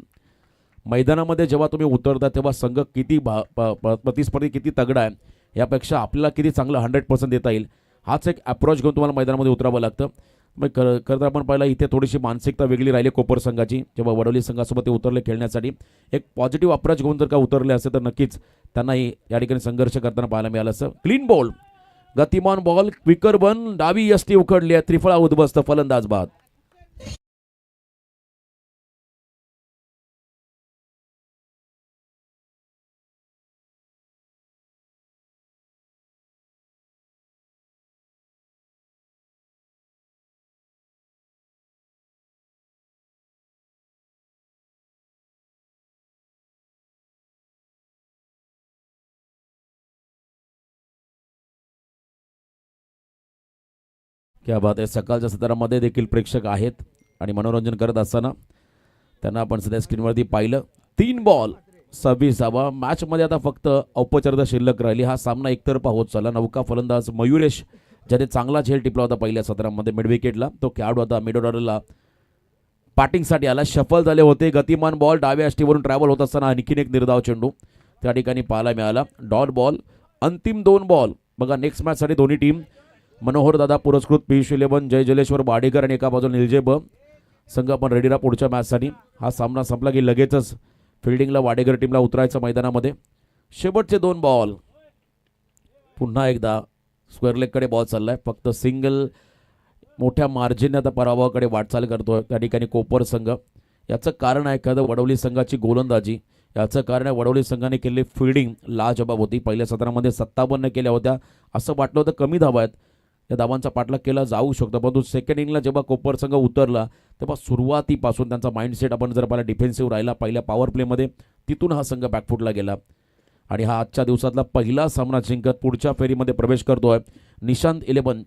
मैदानामध्ये जेव्हा तुम्ही उतरता तेव्हा संघ किती प्रतिस्पर्धी किती तगडा आहे यापेक्षा आपल्याला किती चांगलं 100% देता येईल हाच एक अप्रोच घेऊन तुम्हाला मैदानामध्ये उतरावं लागतं. मग खरं तर आपण पाहिलं इथे थोडीशी मानसिकता वेगळी राहिली कोपर संघाची. जेव्हा वडवली संघासोबत ते उतरले खेळण्यासाठी एक पॉझिटिव्ह अप्रोच घेऊन जर का उतरले असे तर नक्कीच त्यांनाही या ठिकाणी संघर्ष करताना पाहायला मिळालं असं. Clean ball. गतिमान बॉल. क्विकर बन. डावी यष्टी उखडली आहे. त्रिफळा उद्ध्वस्त. फलंदाज बाद. क्या बात आहे. सकाळच्या सत्रामध्ये देखील प्रेक्षक आहेत आणि मनोरंजन करत असताना त्यांना आपण सध्या स्क्रीनवरती पाहिलं. 3 बॉल 26 धावा. मॅचमध्ये आता फक्त औपचारिकता शिल्लक राहिली. हा सामना एकतर्फा होत चालला. नौका फलंदाज मयुरेश ज्याने चांगला झेल टिपला होता पहिल्या सत्रामध्ये मिड विकेटला तो खेळाडू आता मिड ऑर्डरला बॅटिंगसाठी आला. शफल झाले होते. गतिमान बॉल डाव्या अष्टीवरून ट्रॅव्हल होत असताना आणखीन एक निर्धाव चेंडू त्या ठिकाणी पाहायला मिळाला. Dot ball. अंतिम 2 बॉल. बघा नेक्स्ट मॅचसाठी दोन्ही टीम मनोहर दादा पुरस्कृत, पीयूष 11, जय जलेश्वर वाडेकर आणि एका बाजूला निलजे ब संघ आपण रेडी राहा पुढच्या मॅचसाठी. हा सामना संपला की लगेचच फिल्डिंगला वाडेकर टीमला उतरायचं मैदानामध्ये. शेवटचे 2 बॉल. पुन्हा एकदा स्क्वेअर लेगकडे बॉल चाललाय. फक्त सिंगल मोठ्या मार्जिनने आता पराभवाकडे वाटचाल करतोय त्या ठिकाणी कोपर संघ. याचं कारण आहे एखादं वडवली संघाची गोलंदाजी. याचं कारण आहे वडवली संघाने केलेली फिल्डिंग लाजबाब होती. पहिल्या सत्रामध्ये 57 केल्या होत्या. असं वाटलं होतं कमी धावा आहेत, या धावांचा पाठलाग केला जाऊ शकतो, परंतु सेकंड इनिंगला जेव्हा कोपर संघ उतरला तेव्हा सुरुवातीपासून त्यांचा माइंडसेट आपण जर पाहिला डिफेन्सिव्ह राहिला. पहिल्या पॉवर प्लेमध्ये तिथून हा संघ बॅकफुटला गेला आणि हा आजच्या दिवसातला पहिला सामना जिंकत पुढच्या फेरीमध्ये प्रवेश करतोय. निहांश 11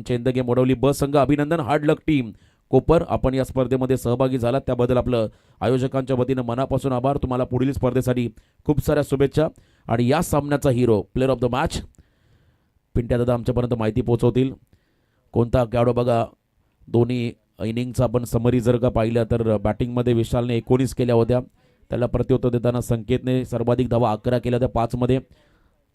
चेंद गेम वडवली ब संघ. अभिनंदन. हार्ड लक टीम कोपर. आपण या स्पर्धेमध्ये सहभागी झालात त्याबद्दल आपलं आयोजकांच्या वतीनं मनापासून आभार. तुम्हाला पुढील स्पर्धेसाठी खूप साऱ्या शुभेच्छा. आणि या सामन्याचा hero player of the match Pintya Dada आमच्यापर्यंत माहिती पोहोचवतील. कोणता खेळाडू बघा दोन्ही इनिंगचा आपण समरी जर का पाहिलं तर बॅटिंगमध्ये विशालने 19 केल्या होत्या. त्याला प्रत्युत्तर देताना संकेतने सर्वाधिक धावा 11 केल्या होत्या 5 मध्ये.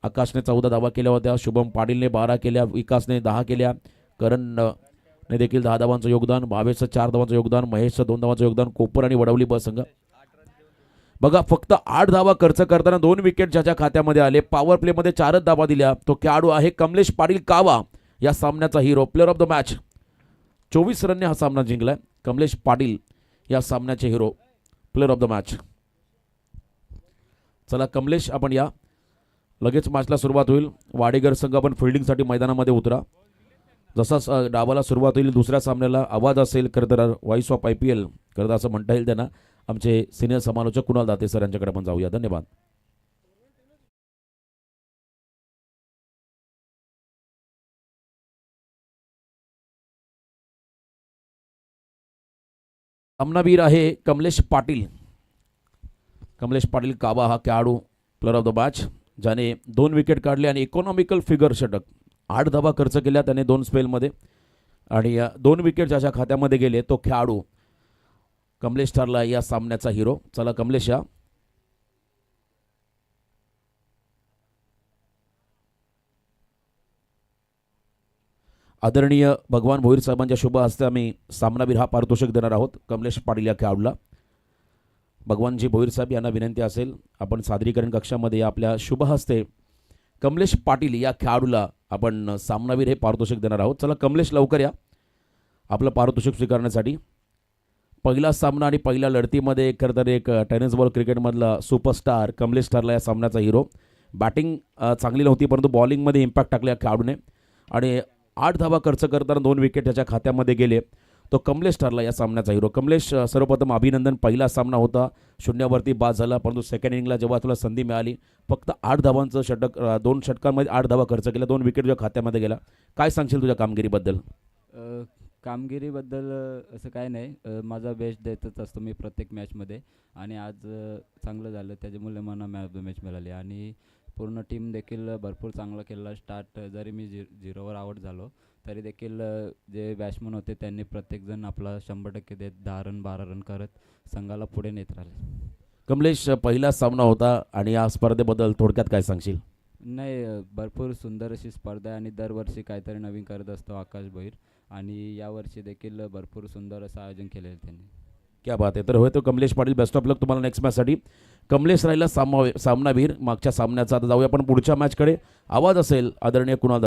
आकाशने 14 धावा केल्या होत्या. शुभम पाटीलने 12 केल्या. विकासने 10 केल्या. करणने देखील 10 धावांचं योगदान. भावेशचं 4 धावांचं योगदान. महेशचं 2 धावांचं योगदान. कोपर आणि वडवली ब संघ बघा फक्त 8 धावा खर्च करताना 2 विकेट ज्याच्या खात्यामध्ये आले. पॉवर प्लेमध्ये 4 धावा दिल्या. तो खेळाडू आहे कमलेश पाटील कावा. या सामन्याचा hero player of the match. 24 रनने हा सामना जिंकलाय. कमलेश पाटील या सामन्याचे hero player of the match. चला कमलेश आपण या लगेच मॅचला सुरुवात होईल. वाडेकर संघ आपण फिल्डिंगसाठी मैदानामध्ये उतरा. जसा डावाला सुरुवात होईल दुसऱ्या सामन्याला आवाज असेल खरं तर व्हॉइस ऑफ IPL खरं तर असं म्हणता येईल त्यांना. आमचे सिनियर समालोचक कुणाल दाते सर यांच्याकडे आपण जाऊया. धन्यवाद. सामनावीर आहे कमलेश पाटील. कमलेश पाटील काबा हा खेळाडू प्लेअर ऑफ द मॅच ज्याने 2 विकेट काढले आणि इकॉनॉमिकल फिगर षटक 8 धावा खर्च केल्या त्याने 2 स्पेलमध्ये आणि 2 विकेट ज्याच्या खात्यामध्ये गेले तो खेळाडू कमलेश ठरला या सामन्याचा हिरो. चला कमलेश या. आदरणीय भगवान भोईर साहेबांच्या शुभ हस्ते आम्ही सामनावीर हा पारितोषिक देणार आहोत कमलेश पाटील या खेळाडूला. भगवानजी भोईर साहेब यांना विनंती असेल आपण सादरीकरण कक्षामध्ये आपल्या शुभ हस्ते कमलेश पाटील या खेळाडूला आपण सामनावीर हे पारितोषिक देणार आहोत. चला कमलेश लवकर या आपलं पारितोषिक स्वीकारण्यासाठी. पहिला सामना आणि पहिल्या लढतीमध्ये खरं तर एक टेनिस बॉल क्रिकेटमधला सुपरस्टार कमलेश ठरला या सामन्याचा हिरो. बॅटिंग चांगली नव्हती परंतु बॉलिंगमध्ये इम्पॅक्ट टाकला या खेळाडूने आणि 8 धावा खर्च करताना 2 विकेट त्याच्या खात्यामध्ये गेले. तो कमलेश ठरला या सामन्याचा हिरो. कमलेश सर्वप्रथम अभिनंदन. पहिला सामना होता 0वरती बाद झाला परंतु सेकंड इनिंगला जेव्हा तुला संधी मिळाली फक्त 8 धावांचं षटक 2 षटकांमध्ये 8 धावा खर्च केल्या 2 विकेट तुझ्या खात्यामध्ये गेला. काय सांगशील तुझ्या कामगिरीबद्दल? कामगिरीबद्दल असं काय नाही. माझा बेस्ट देतच असतो मी प्रत्येक मॅचमध्ये आणि आज चांगलं झालं त्याच्यामुळे मला मॅच ऑफ द मॅच मिळाली आणि पूर्ण टीम देखील भरपूर चांगला केला. स्टार्ट जरी मी 0वर आउट झालो तरी देखील जे बॅट्समन होते त्यांनी प्रत्येकजण आपला 100% देत 10 रन 12 रन करत संघाला पुढे नेत राहिले. कमलेश पहिला सामना होता आणि या स्पर्धेबद्दल थोडक्यात काय सांगशील? नाही भरपूर सुंदर अशी स्पर्धा आहे आणि दरवर्षी काहीतरी नवीन करत असतो आकाश भोईर आणि यावर्षी देखील भरपूर सुंदर असं आयोजन केलेलं आहे त्यांनी. क्या बात आहे. तर होय तो कमलेश पाटील बेस्ट ऑफ लक तुम्हाला नेक्स्ट मॅचसाठी. कमलेश राहिला सामनावीर मागच्या सामन्याचा. आता जाऊया आपण पुढच्या मॅचकडे. आवाज असेल आदरणीय कुणाल